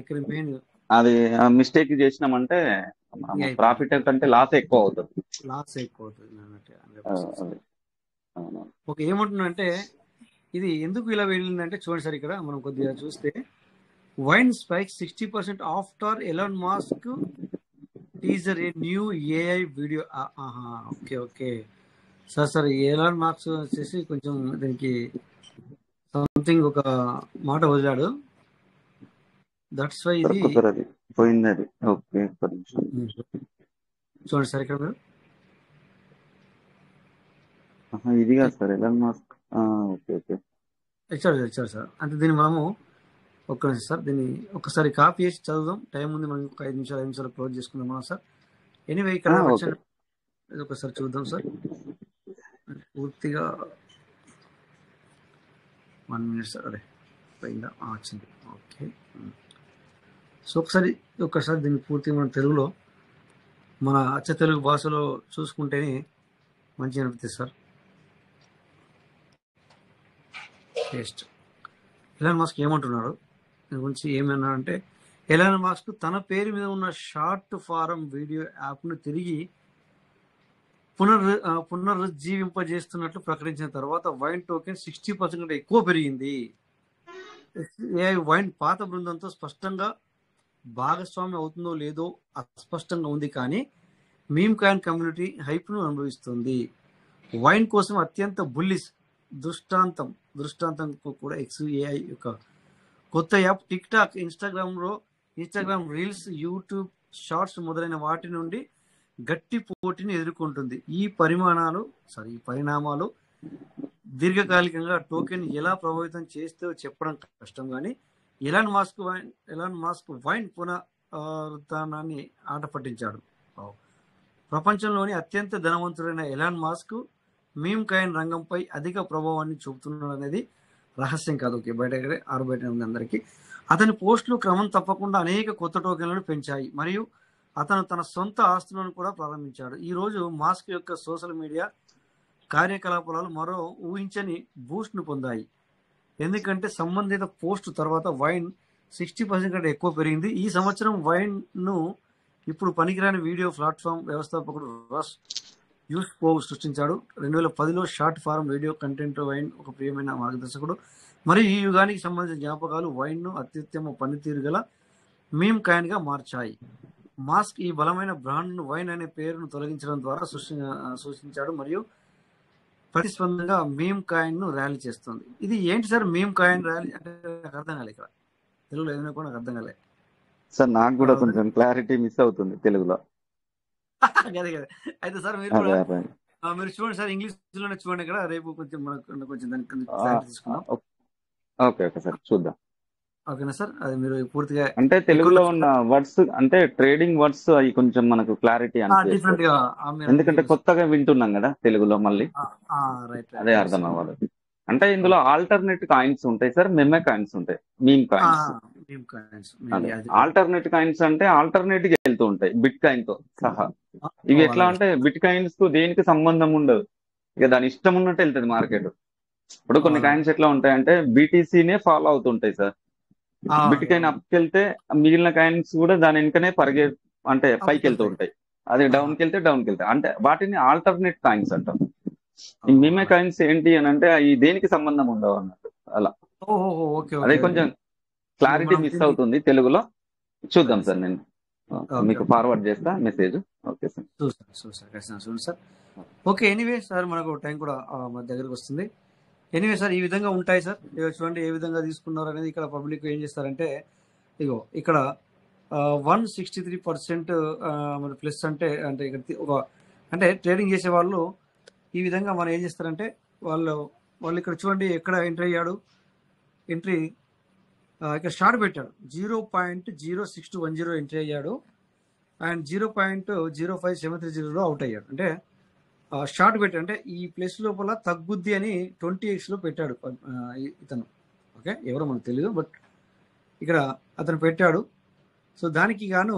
[SPEAKER 2] ఇక్కడ మెయిన్
[SPEAKER 8] అది మిస్టేక్ చేసినామంటే ప్రాఫిట్ కంటే లాస్ ఎక్కువ అవుతుంది.
[SPEAKER 2] ఓకే, ఏమంటున్నానంటే ఇది ఎందుకు ఇలా వెళ్ళిందంటే చూడండి సార్, ఇక్కడ మనం కొద్దిగా చూస్తే wine spike 60% after Elon Musk teaser a new AI video. Okay okay sir Elon Musk వచ్చేసి కొంచెం దీనికి సంథింగ్ ఒక మాట వదిలాడు. దట్స్ వై ఇది
[SPEAKER 8] పోయింది. అది ఓకే,
[SPEAKER 2] చూడండి సార్ ఇక్కడ మీరు
[SPEAKER 8] ఇది కాదు sir Elon Musk. Okay okay
[SPEAKER 2] ఇచ్చాడు సార్. అంటే దీన్ని మనము ఒక్క నిమిషం సార్, దీన్ని ఒకసారి కాపీ చేసి చదువుదాం. టైం ఉంది మనకి, ఒక 5 నిమిషాలు క్లోజ్ చేసుకుందాం మనం సార్. ఎనీవే ఇక్కడ ఒకసారి చూద్దాం సార్ పూర్తిగా. 1 minute సార్. అదే పోయిందా, వచ్చింది. ఓకే, సో ఒకసారి దీన్ని పూర్తిగా మన తెలుగులో, మన అచ్చ తెలుగు భాషలో చూసుకుంటేనే మంచిగా అనిపిస్తుంది సార్. టేస్ట్ ఎలాన్ మస్క్ ఏమంటున్నాడు దీని గురించి ఏమన్నాడంటే, ఎలాన్ మస్క్ తన పేరు మీద ఉన్న షార్ట్ ఫారం వీడియో యాప్ను తిరిగి పునరుజ్జీవింపజేస్తున్నట్లు ప్రకటించిన తర్వాత వైన్ టోకెన్ 60% కంటే ఎక్కువ పెరిగింది. వైన్ పాత బృందంతో స్పష్టంగా భాగస్వామి అవుతుందో లేదో అస్పష్టంగా ఉంది, కానీ మీమ్ కాయిన్ కమ్యూనిటీ హైప్ను అనుభవిస్తుంది. వైన్ కోసం అత్యంత బుల్లిష్ దృష్టాంతం కూడా XAI యొక్క కొత్త app TikTok, Instagram reels, YouTube shorts మొదలైన వాటి నుండి గట్టి పోటీని ఎదుర్కొంటుంది. ఈ పరిణామాలు దీర్ఘకాలికంగా టోకెన్ ఎలా ప్రభావితం చేస్తే చెప్పడం కష్టం, కానీ ఎలాన్ మాస్క్ వైన్ పునరుత్థానాన్ని ఆట పట్టించాడు. ప్రపంచంలోని అత్యంత ధనవంతుడైన ఎలాన్ మాస్క్ మీమ్ కాయిన్ రంగంపై అధిక ప్రభావాన్ని చూపుతున్నాడు అనేది రహస్యం కాదు. ఓకే, బయట ఉంది అందరికీ. అతని పోస్టులు క్రమం తప్పకుండా అనేక కొత్త టోకెన్లను పెంచాయి మరియు అతను తన సొంత ఆస్తులను కూడా ప్రారంభించాడు. ఈ రోజు మాస్క్ యొక్క సోషల్ మీడియా కార్యకలాపాలు మరో ఊహించని బూస్ట్ను పొందాయి, ఎందుకంటే సంబంధిత పోస్ట్ తర్వాత వైన్ 60% కంటే ఎక్కువ పెరిగింది. ఈ సంవత్సరం వైన్ ను ఇప్పుడు పనికిరాని వీడియో ప్లాట్ఫామ్ వ్యవస్థాపకుడు రస్ యూస్పోవ్ సృష్టించాడు. 2010లో short form video content Vine ఒక ప్రియమైన మార్గదర్శకుడు మరియు ఈ యుగానికి సంబంధించిన జ్ఞాపకాలు వైన్ ను అత్యుత్తమ పనితీరు గల మీమ్ కాయిన్ గా మార్చాయి. మాస్క్ ఈ బలమైన బ్రాండ్ ను వైన్ అనే పేరును తొలగించడం ద్వారా సూచించాడు మరియు ప్రతిస్పందనగా మీమ్ కాయిన్ ను ర్యాలీ చేస్తుంది. ఇది ఏంటి సార్ మీమ్ కాయిన్ ర్యాలీ అంటే? నాకు అర్థం కాలే, ఇక్కడ తెలుగులో ఏదైనా కూడా నాకు అర్థం కాలే
[SPEAKER 8] సార్. నాకు కూడా కొంచెం క్లారిటీ మిస్ అవుతుంది తెలుగులో.
[SPEAKER 2] అదే అయితే సార్ మీరు కూడా మీరు చూడండి సార్, ఇంగ్లీష్ లోనే చూడండి. ఇక్కడ రేపు కొంచెం కొంచెం దానికి తీసుకుందాం.
[SPEAKER 8] ఓకే ఓకే సార్, చూద్దాం.
[SPEAKER 2] ఓకేనా సార్? అది మీరు పూర్తిగా
[SPEAKER 8] అంటే తెలుగులో ఉన్న వర్డ్స్ అంటే ట్రేడింగ్ వర్డ్స్ అవి కొంచెం మనకు క్లారిటీ
[SPEAKER 2] డిఫరెంట్ గా,
[SPEAKER 8] ఎందుకంటే కొత్తగా వింటున్నాం కదా తెలుగులో, మళ్ళీ అదే అర్థం అవ్వాలి. అంటే ఇందులో ఆల్టర్నేట్ కాయిన్స్ ఉంటాయి సార్, మెమే కాయిన్స్ ఉంటాయి, మీమ్ కాయిన్స్. ఆల్టర్నేట్ కాయిన్స్ అంటే ఆల్టర్నేట్ గా వెళ్తూ ఉంటాయి బిట్ కాయిన్ తో సహా. ఇవి ఎట్లా అంటే బిట్ కాయిన్స్ కు దేనికి సంబంధం ఉండదు, ఇక దాని ఇష్టం ఉన్నట్టు వెళ్తుంది మార్కెట్. ఇప్పుడు కొన్ని కాయిన్స్ ఎట్లా ఉంటాయంటే బీటీసీనే ఫాలో అవుతుంటాయి సార్. బిట్కాయిన్ అప్కి వెళ్తే మిగిలిన కాయిన్స్ కూడా దాని వెనుకనే అంటే పైకి వెళ్తూ ఉంటాయి. అది డౌన్కి వెళ్తే డౌన్కి వెళ్తాయి. అంటే వాటిని ఆల్టర్నేట్ కాయిన్స్ అంటాం. ఈ మీమే కాయిన్స్ ఏంటి అని అంటే ఈ దేనికి సంబంధం ఉండవు అన్నట్టు అలా. అదే కొంచెం క్లారిటీ మిస్ అవుతుంది తెలుగులో. చూద్దాం సార్, నేను మీకు ఫార్వర్డ్ చేస్తా message. Okay
[SPEAKER 2] sir. Okay, anyway sir మనకు టైం కూడా మన దగ్గరకు వస్తుంది. ఎనీవే సార్ ఈ విధంగా ఉంటాయి సార్. చూడండి ఏ విధంగా తీసుకున్నారు అనేది. ఇక్కడ పబ్లిక్ ఏం చేస్తారంటే ఇగో ఇక్కడ 163% మరి ప్లస్ అంటే ఇక్కడ అంటే ట్రేడింగ్ చేసే వాళ్ళు ఈ విధంగా మనం ఏం చేస్తారంటే వాళ్ళు ఇక్కడ చూడండి ఎక్కడ ఎంట్రీ అయ్యాడు. ఎంట్రీ ఇక్కడ స్టార్ట్ పెట్టాడు 0.06210 ఎంట్రీ అయ్యాడు అండ్ 0.05730లో అవుట్ అయ్యాడు. అంటే షార్ట్ పెట్టాడు అంటే ఈ ప్లేస్ లోపల తగ్గుద్ది అని 20x లో పెట్టాడు ఇతను. ఓకే, ఎవరో మనకు తెలియదు, బట్ ఇక్కడ అతను పెట్టాడు. సో దానికి గాను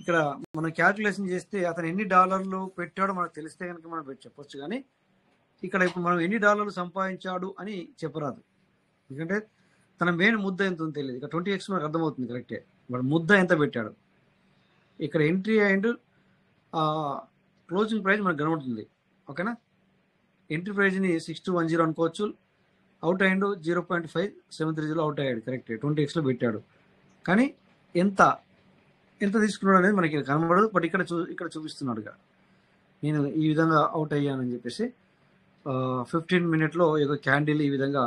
[SPEAKER 2] ఇక్కడ మనం క్యాల్కులేషన్ చేస్తే అతను ఎన్ని డాలర్లు పెట్టాడో మనకు తెలిస్తే కనుక మనం చెప్పొచ్చు. కానీ ఇక్కడ ఇప్పుడు మనం ఎన్ని డాలర్లు సంపాదించాడు అని చెప్పరాదు, ఎందుకంటే తన మెయిన్ ముద్ద ఎంత ఉందో తెలియదు. ఇక్కడ 20x మనకు అర్థమవుతుంది కరెక్టే, బట్ ముద్ద ఎంత పెట్టాడు. ఇక్కడ ఎంట్రీ అండ్ క్లోజింగ్ ప్రైస్ మనకు కనబడుతుంది. ఓకేనా, ఎంట్రీ ప్రైస్ని 6210 అనుకోవచ్చు. అవుట్ అయ్యాడు 0.5730 అవుట్ అయ్యాడు కరెక్ట్, 20x లో పెట్టాడు. కానీ ఎంత తీసుకున్నాడు అనేది మనకి కనబడదు, బట్ ఇక్కడ చూపిస్తున్నాడుగా నేను ఈ విధంగా అవుట్ అయ్యానని చెప్పేసి. 15 minute ఏదో క్యాండిల్ ఈ విధంగా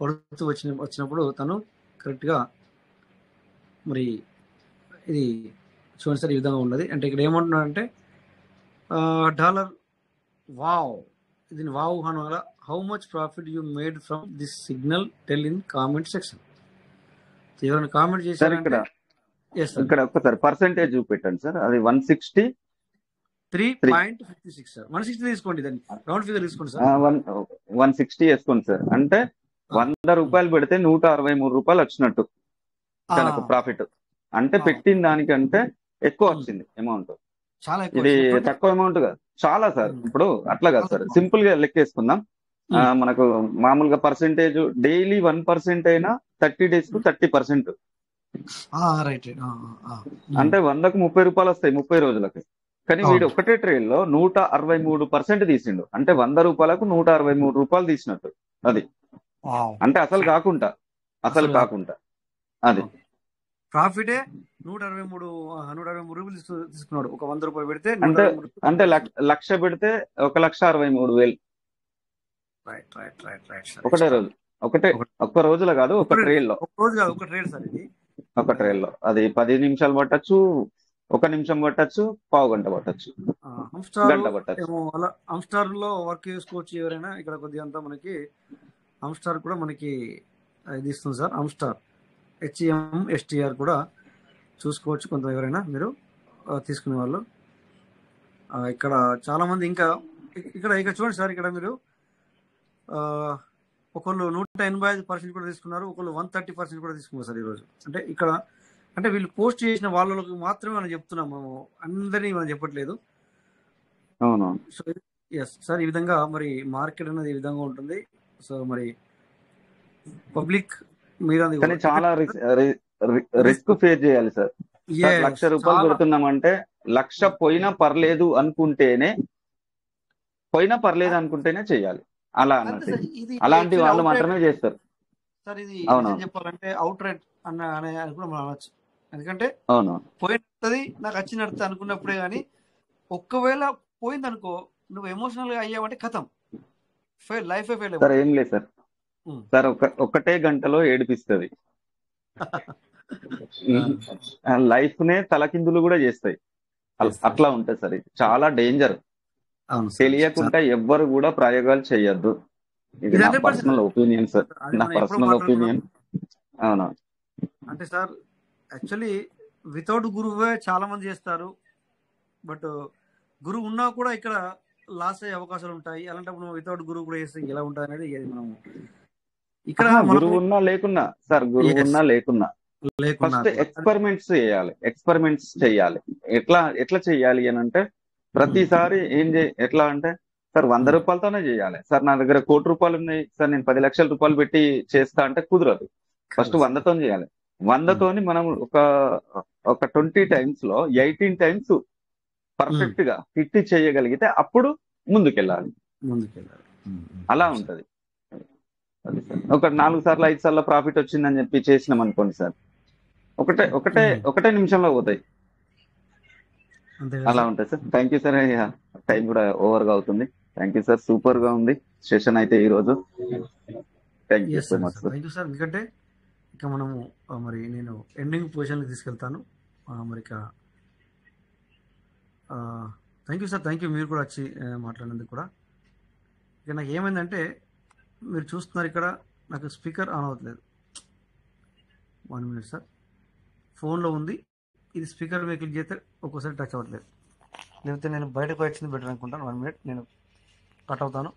[SPEAKER 2] పడుతూ వచ్చినప్పుడు తను కరెక్ట్గా మరి ఇది చూడండి సార్ ఈ విధంగా ఉన్నది. అంటే ఇక్కడ ఏమంటున్నాడంటే డాలర్ వావ్, ఇది వావ్ అనాల. How much profit you made from this signal tell in comment section. ఎవరైనా కామెంట్ చేశారు
[SPEAKER 8] ఇక్కడ ఒక్కసారి పర్సెంటేజ్ చూపెట్టండి సార్. అది
[SPEAKER 2] 163.56 సార్. 160 తీసుకోండి, దాన్ని రౌండ్ ఫిగర్ తీసుకోండి సార్.
[SPEAKER 8] 160 వేసుకోండి సార్. అంటే 100 రూపాయలు పెడితే 163 రూపాయలు వచ్చినట్టు తనకు ప్రాఫిట్. అంటే పెట్టిన దానికంటే ఎక్కువ వచ్చింది అమౌంట్. ఇది తక్కువ అమౌంట్ కాదు, చాలా సార్. ఇప్పుడు అట్లా కాదు సార్, సింపుల్ గా లెక్కేసుకుందాం. మనకు మామూలుగా పర్సెంటేజ్ డైలీ 1% అయినా 30 days కు 30%. అంటే 100కు 30 రూపాయలు వస్తాయి 30 రోజులకి. కానీ వీడు ఒకటే ట్రేడ్ లో 163% తీసిండు. అంటే 100 రూపాయలకు 163 రూపాయలు తీసినట్టు అది. అంటే అసలు కాకుండా అది
[SPEAKER 2] ప్రాఫిటే 163 రూపాయలు తీసుకున్నాడు. ఒక 100 రూపాయలు పెడితే
[SPEAKER 8] అంటే 1,00,000 పెడితే 1,63,000. ఒకటే రోజు, ఒక్క రోజులో కాదు, ఒక ట్రేడ్ లో.
[SPEAKER 2] ఒక ట్రేడ్ సార్ ఇది.
[SPEAKER 8] ఒక ట్రేడ్ లో అది 10 నిమిషాలు పట్టచ్చు, 1 నిమిషం పట్టచ్చు, పావు గంట పట్టచ్చు, గంట పట్టచ్చు.
[SPEAKER 2] హమ్స్టార్ లో వర్క్ చేసుకోవచ్చు ఎవరైనా. ఇక్కడ కొద్దిగా అంతా మనకి హమ్స్టార్ కూడా మనకి ఇది ఇస్తుంది సార్. హమ్స్టార్ HEMSTR కూడా చూసుకోవచ్చు కొంత ఎవరైనా మీరు తీసుకునే వాళ్ళు. ఇక్కడ చాలా మంది ఇంకా ఇక్కడ చూడండి సార్. ఇక్కడ మీరు ఒకళ్ళు 185% కూడా తీసుకున్నారు, ఒకళ్ళు 130% కూడా తీసుకున్నారు సార్ ఈరోజు. అంటే ఇక్కడ అంటే వీళ్ళు పోస్ట్ చేసిన వాళ్ళకి మాత్రమే మనం చెప్తున్నాం, మనం అందరినీ మనం చెప్పట్లేదు. సో ఎస్ సార్, ఈ విధంగా మరి మార్కెట్ అనేది ఈ విధంగా ఉంటుంది. సో మరి పబ్లిక్
[SPEAKER 8] మీరు చాలా రిస్క్ ఫేస్ చేయాలి సార్. 1,00,000 రూపాయలు పెడుతున్నామంటే 1,00,000 పోయినా పర్లేదు అనుకుంటేనే చెయ్యాలి. అలా అన్నట్టు అలాంటి వాళ్ళు మాత్రమే చేస్తారు
[SPEAKER 2] సార్. ఇది చెప్పాలంటే అవుట్ రైట్ అనే కూడా మనం అనొచ్చు. ఎందుకంటే పోయినది నాకు వచ్చినట్టు అనుకున్నప్పుడే గానీ ఒక్కవేళ పోయింది అనుకో, నువ్వు ఎమోషనల్ గా అయ్యావంటే కథం, లైఫ్ ఫెయిల్.
[SPEAKER 8] సార్ ఏం లేదు సార్, ఒక్కటే గంటలో ఏడిపిస్తుంది. లైఫ్ నే తలకిందులు కూడా చేస్తాయి. అట్లా ఉంటుంది సార్. ఇది చాలా డేంజర్. తెలియకుండా ఎవ్వరు కూడా ప్రయోగాలు చేయొద్దు. ఇది నా పర్సనల్ ఒపీనియన్ సార్, నా పర్సనల్ ఒపీనియన్. అవునా
[SPEAKER 2] అంటే సార్ యాక్చువల్లీ వితౌట్ గురువే చాలా మంది చేస్తారు, బట్ గురువు ఉన్నా కూడా ఇక్కడ లాస్ అయ్యే అవకాశాలు ఉంటాయి. అలాంటప్పుడు వితౌట్ గురువు కూడా చేస్తే ఎలా ఉంటుంది అనేది మనం ఇక్కడ
[SPEAKER 8] గురువు ఉన్నా లేకున్నా సార్, గురువు ఉన్నా లేకున్నా ఫస్ట్ ఎక్స్పెరిమెంట్స్ చేయాలి. ఎట్లా చేయాలి అని అంటే ప్రతిసారి ఎట్లా అంటే సార్ 100 రూపాయలతోనే చేయాలి సార్. నా దగ్గర 1 కోటి రూపాయలు ఉన్నాయి సార్, నేను 10 లక్షల రూపాయలు పెట్టి చేస్తా అంటే కుదరదు. ఫస్ట్ 100తో చేయాలి. 100తోని మనం ఒక 20 టైమ్స్ లో 18 టైమ్స్ పర్ఫెక్ట్ గా ఫిట్ చేయగలిగితే అప్పుడు ముందుకెళ్ళాలి. అలా ఉంటది. అది సార్ ఒక 4 సార్లు 5 సార్లు ప్రాఫిట్ వచ్చిందని చెప్పి చేసినాం అనుకోండి సార్, ఒకటే నిమిషంలో పోతాయి. అలా ఉంటాయి sir. Thank you sir. Time కూడా ఓవర్ గా అవుతుంది. Thank you sir. సూపర్ గా ఉంది సెషన్ అయితే ఈ రోజు. Thank you so much sir.
[SPEAKER 2] Thank you sir. ఎందుకంటే ఇక మనము మరి నేను ఎండింగ్ పొజిషన్కి తీసుకెళ్తాను. మరి ఇక thank you sir. Thank you మీరు కూడా వచ్చి మాట్లాడినందుకు కూడా. ఇక నాకు ఏమైందంటే మీరు చూస్తున్నారు ఇక్కడ నాకు స్పీకర్ ఆన్ అవ్వట్లేదు. 1 మినిట్ సార్. ఫోన్లో ఉంది, ఇది స్పీకర్ మీద క్లిక్ చేస్తే ఒక్కోసారి టచ్ అవ్వట్లేదు. లేకపోతే నేను బయటకు వచ్చింది బెటర్ అనుకుంటాను. 1 మినిట్ నేను కట్ అవుతాను.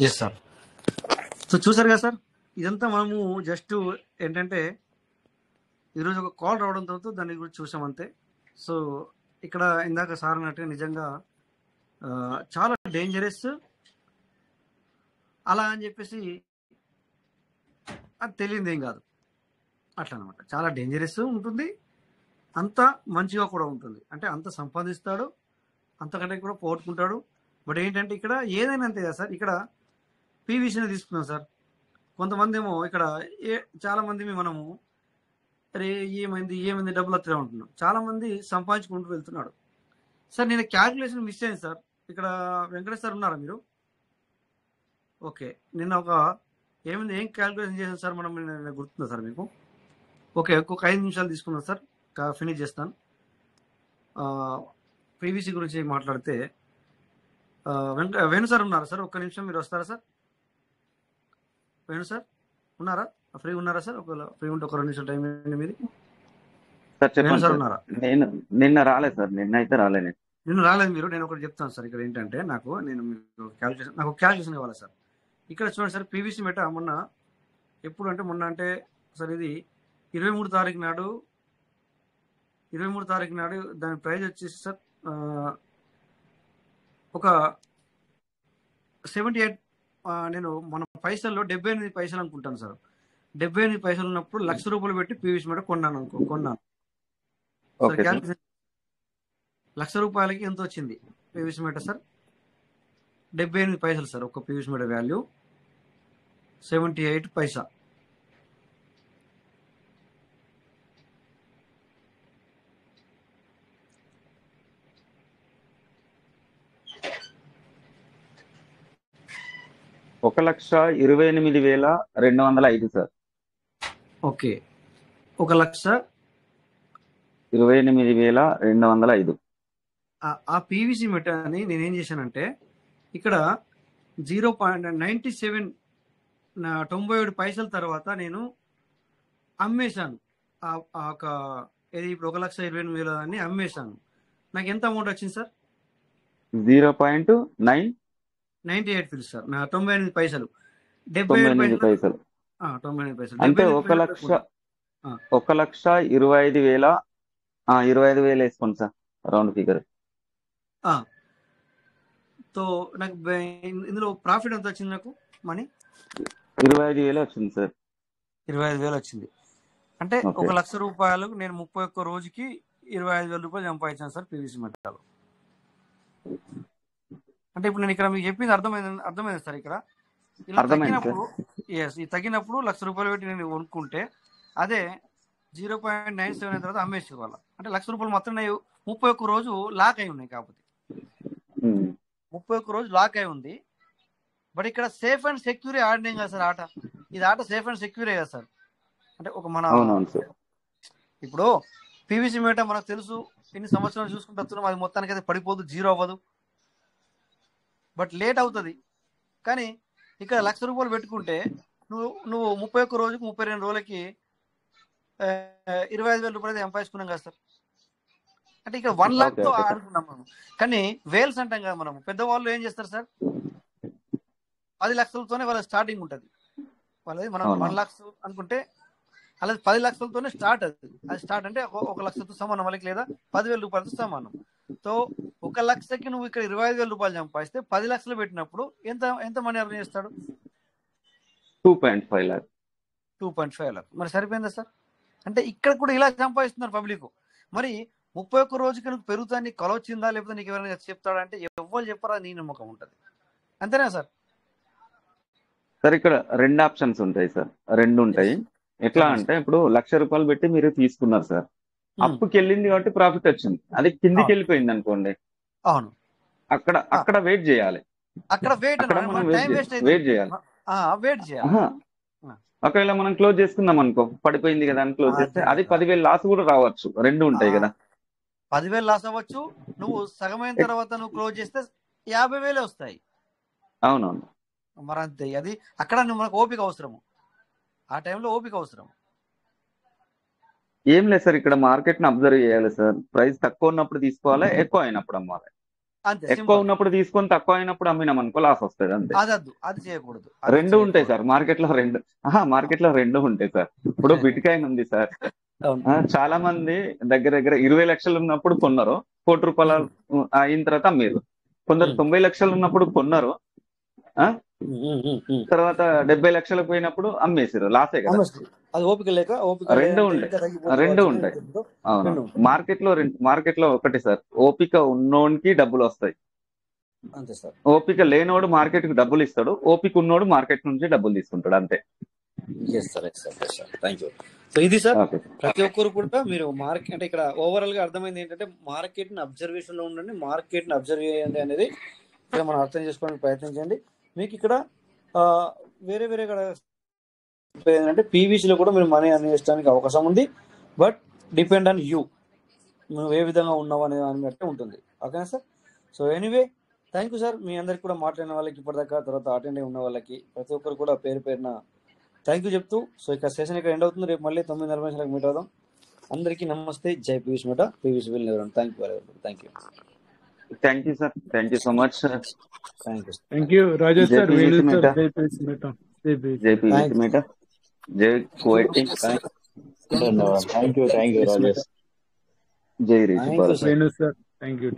[SPEAKER 2] Yes sir. సో చూసారు కదా సార్, ఇదంతా మనము జస్ట్ ఏంటంటే ఈరోజు ఒక కాల్ రావడంతో దాని గురించి చూసాం అంతే. సో ఇక్కడ ఇందాక సార్ అన్నట్టుగా నిజంగా చాలా డేంజరస్ అలా అని చెప్పేసి అది తెలియదు ఏం కాదు అట్లా అనమాట. చాలా డేంజరస్ ఉంటుంది, అంత మంచిగా కూడా ఉంటుంది. అంటే అంత సంపాదిస్తాడు, అంతకంటే కూడా పోగొట్టుకుంటాడు. బట్ ఏంటంటే ఇక్కడ ఏదైనా అంతే కదా సార్. ఇక్కడ పీవీసీని తీసుకున్నాం సార్. కొంతమంది ఏమో ఇక్కడ చాలా మంది మనము అరే ఏమైంది డబ్బులు వస్తూనే ఉంటున్నాం. చాలా మంది సంపాదించుకుంటూ వెళ్తున్నాడు సార్. నేను క్యాల్కులేషన్ మిస్ అయింది సార్. ఇక్కడ వెంకటేష్ సార్ ఉన్నారా మీరు? ఓకే, నిన్న ఏం క్యాల్కులేషన్ చేశాను సార్ మనం, గుర్తుందా సార్ మీకు? ఓకే, ఒక్కొక్క 5 నిమిషాలు తీసుకున్నాను సార్, ఫినిష్ చేస్తాను. పీవీసీ గురించి మాట్లాడితే వేణు సార్ ఉన్నారా సార్? ఒక్క నిమిషం మీరు వస్తారా సార్? వేణు సార్ ఉన్నారా? ఫ్రీ ఉన్నారా సార్? ఒకవేళ ఫ్రీ ఉంటే ఒక 2 నిమిషాలు టైం ఇవ్వండి మీది. సార్ ఉన్నారా?
[SPEAKER 8] నిన్న రాలేదు సార్. నిన్న అయితే రాలేదు.
[SPEAKER 2] నిన్న రాలేదు మీరు. నేను ఒకటి చెప్తాను సార్. ఇక్కడ ఏంటంటే నాకు క్యాల్కులేషన్ కావాలి సార్. ఇక్కడ చూడండి సార్, పీవీసీ మెట మొన్న ఎప్పుడు అంటే మొన్న అంటే సార్ ఇది 23 తారీఖు నాడు దాని ప్రైస్ వచ్చేసి సార్ ఒక 78 నేను మన పైసల్లో 78 పైసలు అనుకుంటాను సార్. 78 పైసలు ఉన్నప్పుడు ₹1,00,000 పెట్టి పీవీసీ మెట కొన్నాను. ₹1,00,000కి ఎంత వచ్చింది పీవీసీ మెట సార్? 78 పైసలు సార్. ఒక పీవీసీ మెట వాల్యూ 78 పైసా.
[SPEAKER 8] ₹1,28,205 సార్.
[SPEAKER 2] ఓకే,
[SPEAKER 8] 1,28,205.
[SPEAKER 2] ఆ పీవీసీ మెటాని నేనేం చేశానంటే ఇక్కడ 0.97 పైసల తర్వాత నేను అమ్మేశాను. ఇప్పుడు 1,28,000 అని అమ్మేశాను. నాకు ఎంత అమౌంట్ వచ్చింది సార్?
[SPEAKER 8] 0.98
[SPEAKER 2] fils sir. 98 పైసలు.
[SPEAKER 8] 99 పైసలు.
[SPEAKER 2] 99 పైసలు
[SPEAKER 8] అంటే 1,25,000 25,000 వేసుకోండి సార్, రౌండ్ ఫిగర్.
[SPEAKER 2] సో నాకు ఇందులో ప్రాఫిట్ ఎంత వచ్చింది? నాకు మనీ
[SPEAKER 8] 25,000 వచ్చింది సార్.
[SPEAKER 2] 25,000 వచ్చింది. అంటే ₹1,00,000 నేను 31 రోజుకి ₹25,000 సంపాదించాను సార్ పీవీసీ మెటాలో. అంటే ఇప్పుడు నేను ఇక్కడ మీకు చెప్పింది అర్థమైంది సార్. ఇక్కడ తగ్గినప్పుడు ₹1,00,000 పెట్టి నేను కొనుక్కుంటే అదే 0.97 అయిన తర్వాత అమ్మేసుకోవాలి. అంటే ₹1,00,000 మాత్రం 31 రోజు లాక్ అయి ఉన్నాయి. కాకపోతే 31 రోజు లాక్ అయి ఉంది. బట్ ఇక్కడ సేఫ్ అండ్ సెక్యూర్ ఆడినాం కదా సార్ ఆట. ఇది ఆట సేఫ్ అండ్ సెక్యూరే కదా సార్. అంటే ఒక మన ఇప్పుడు పీవీసీ మేట మనకు తెలుసు, ఎన్ని సంవత్సరాలు చూసుకుంటూ వస్తున్నాం, అది మొత్తానికి అయితే పడిపోదు, జీరో అవ్వదు, బట్ లేట్ అవుతుంది. కానీ ఇక్కడ ₹1,00,000 పెట్టుకుంటే నువ్వు 31 రోజుకి 32 రోజులకి ₹25,000 సంపాదించుకున్నాం కదా సార్. అంటే ఇక్కడ 1 లాక్తో ఆడుకున్నాం మనం. కానీ వేల్స్ అంటాం కదా మనం. పెద్దవాళ్ళు ఏం చేస్తారు సార్? 10 లక్షలతోనే వాళ్ళ స్టార్టింగ్ ఉంటుంది. వాళ్ళది మనం 1 లక్ష అనుకుంటే అలాగే 10 లక్షలతోనే స్టార్ట్. అది స్టార్ట్ అంటే 1 లక్షతో సమానం వాళ్ళకి, లేదా 10,000 రూపాయలతో సమానం. సో 1 లక్షకి నువ్వు ఇక్కడ 25,000 రూపాయలు సంపాదిస్తే 10 లక్షలు పెట్టినప్పుడు ఎంత మనీ అర్న్ చేస్తాడు?
[SPEAKER 8] 2.5 lakh.
[SPEAKER 2] 2.5 lakh. మరి సరిపోయిందా సార్? అంటే ఇక్కడ కూడా ఇలా సంపాదిస్తున్నారు పబ్లిక్. మరి 31 రోజుకి నువ్వు పెరుగుతా నీకు కల వచ్చిందా, లేకపోతే నీకు ఎవరైనా చెప్తాడంటే ఎవరు చెప్పరా, నీ నమ్మకం ఉంటుంది. అంతేనా సార్?
[SPEAKER 8] సార్ ఇక్కడ 2 ఆప్షన్స్ ఉంటాయి సార్, 2 ఉంటాయి. ఎట్లా అంటే ఇప్పుడు 1,00,000 రూపాయలు పెట్టి మీరు తీసుకున్నారు సార్, అప్పుకి వెళ్ళింది కాబట్టి ప్రాఫిట్ వచ్చింది. అది కిందికి వెళ్ళిపోయింది అనుకోండి,
[SPEAKER 2] అవును,
[SPEAKER 8] అక్కడ వెయిట్ చేయాలి.
[SPEAKER 2] అక్కడ వెయిట్
[SPEAKER 8] చేయాలి.
[SPEAKER 2] చేయాలి.
[SPEAKER 8] ఒకవేళ మనం క్లోజ్ చేసుకుందాం అనుకో, పడిపోయింది కదా అని క్లోజ్ చేస్తే అది 10,000 లాస్ కూడా రావచ్చు. 2 ఉంటాయి కదా.
[SPEAKER 2] 10,000 లాస్ అవ్వచ్చు. నువ్వు సగమైన తర్వాత నువ్వు క్లోజ్ చేస్తే 50,000 వస్తాయి.
[SPEAKER 8] అవునవును.
[SPEAKER 2] మరి అంతే. అది అక్కడ మనకు ఓపిక అవసరము, ఆ టైంలో ఓపిక అవసరం.
[SPEAKER 8] ఏం లేదు సార్, ఇక్కడ మార్కెట్ ని అబ్జర్వ్ చేయాలి సార్. ప్రైస్ తక్కువ ఉన్నప్పుడు తీసుకోవాలి, ఎక్కువ అయినప్పుడు అమ్మాలి. ఎక్కువ ఉన్నప్పుడు తీసుకొని తక్కువ అయినప్పుడు అమ్మినాం అనుకో లాస్ వస్తుంది. అంతే.
[SPEAKER 2] అది చేయకూడదు.
[SPEAKER 8] 2 ఉంటాయి సార్ మార్కెట్ లో. 2 ఉంటాయి సార్. ఇప్పుడు బిట్కాయిన్ ఉంది సార్, చాలా మంది దగ్గర 20 లక్షలు ఉన్నప్పుడు కొన్నారు, 1 కోటి రూపాయలు అయిన తర్వాత అమ్మారు. కొందరు 90 లక్షలు ఉన్నప్పుడు కొన్నారు, తర్వాత 70 లక్షలకు పోయినప్పుడు అమ్మేసారు, లాసే కదా.
[SPEAKER 2] అది ఓపిక లేక.
[SPEAKER 8] 2 ఉంటాయి. అవును. మార్కెట్ లో ఒకటి సార్, ఓపిక ఉన్నోడికి డబ్బులు వస్తాయి,
[SPEAKER 2] అంతే సార్.
[SPEAKER 8] ఓపిక లేనోడు మార్కెట్ కి డబ్బులు ఇస్తాడు, ఓపిక ఉన్నోడు మార్కెట్ నుంచి డబ్బులు తీసుకుంటాడు, అంతే.
[SPEAKER 2] సో ఇది సార్, ప్రతి ఒక్కరు కూడా మీరు మార్కెట్ అంటే ఇక్కడ ఓవరాల్ గా అర్థమైంది ఏంటంటే మార్కెట్ ని అబ్జర్వేషన్ లో ఉండండి, మార్కెట్ ని అబ్జర్వ్ చేయండి అనేది ఇక్కడ మనం అర్థం చేసుకోవడానికి ప్రయత్నించండి. మీకు ఇక్కడ వేరే ఏంటంటే పీవీసీలో కూడా మీరు మనీ అర్న్ చేయడానికి అవకాశం ఉంది. బట్ డిపెండ్ ఆన్ యూ, నువ్వు ఏ విధంగా ఉన్నావు అనే దాన్ని బట్టి ఉంటుంది. ఓకేనా sir? So anyway, thank you sir. మీ అందరికి కూడా మాట్లాడిన వాళ్ళకి, ఇప్పటిదాకా తర్వాత అటెండ్ అయి ఉన్న వాళ్ళకి ప్రతి ఒక్కరు కూడా పేరున థ్యాంక్ యూ చెప్తూ, సో ఇక్కడ సెషన్ ఇక్కడ ఎండ్ అవుతుంది. రేపు మళ్ళీ 9:40 మీట్ అవుదాం. అందరికీ నమస్తే. జై పీవీసీ మేట. PVC will never end. Thank you
[SPEAKER 8] sir. Thank you so much.
[SPEAKER 4] Thank you Rajesh sir.
[SPEAKER 8] జై పీవీసీ మేట. జై కోయటింగ్.
[SPEAKER 9] Thank you Rajesh.
[SPEAKER 8] జై రిషిపాల్
[SPEAKER 4] సార్. Thank you.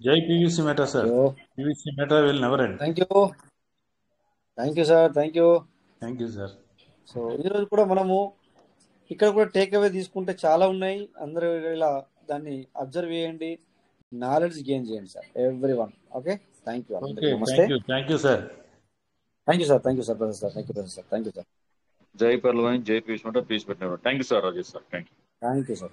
[SPEAKER 9] జై పీవీసీ మేట సార్. పీవీసీ మేట will never end.
[SPEAKER 2] Thank you sir. Thank you
[SPEAKER 9] sir.
[SPEAKER 2] So ఈరోజు కూడా మనము ఇక్కడ కూడా టేక్ అవే తీసుకుంటే చాలా ఉన్నాయి. అందరూ ఇలా దాన్ని అబ్జర్వ్ చేయండి, నాలెడ్జ్ గెయిన్ చేయండి sir, every one. Okay, thank you. నమస్తే.
[SPEAKER 9] Thank you sir.
[SPEAKER 2] Professor. Thank you sir.
[SPEAKER 9] జై పర్లవాణి. జై పీవీసీ మేట. పీస్ పెట్టిన. Thank you sir Rajesh sir. Thank you
[SPEAKER 2] sir.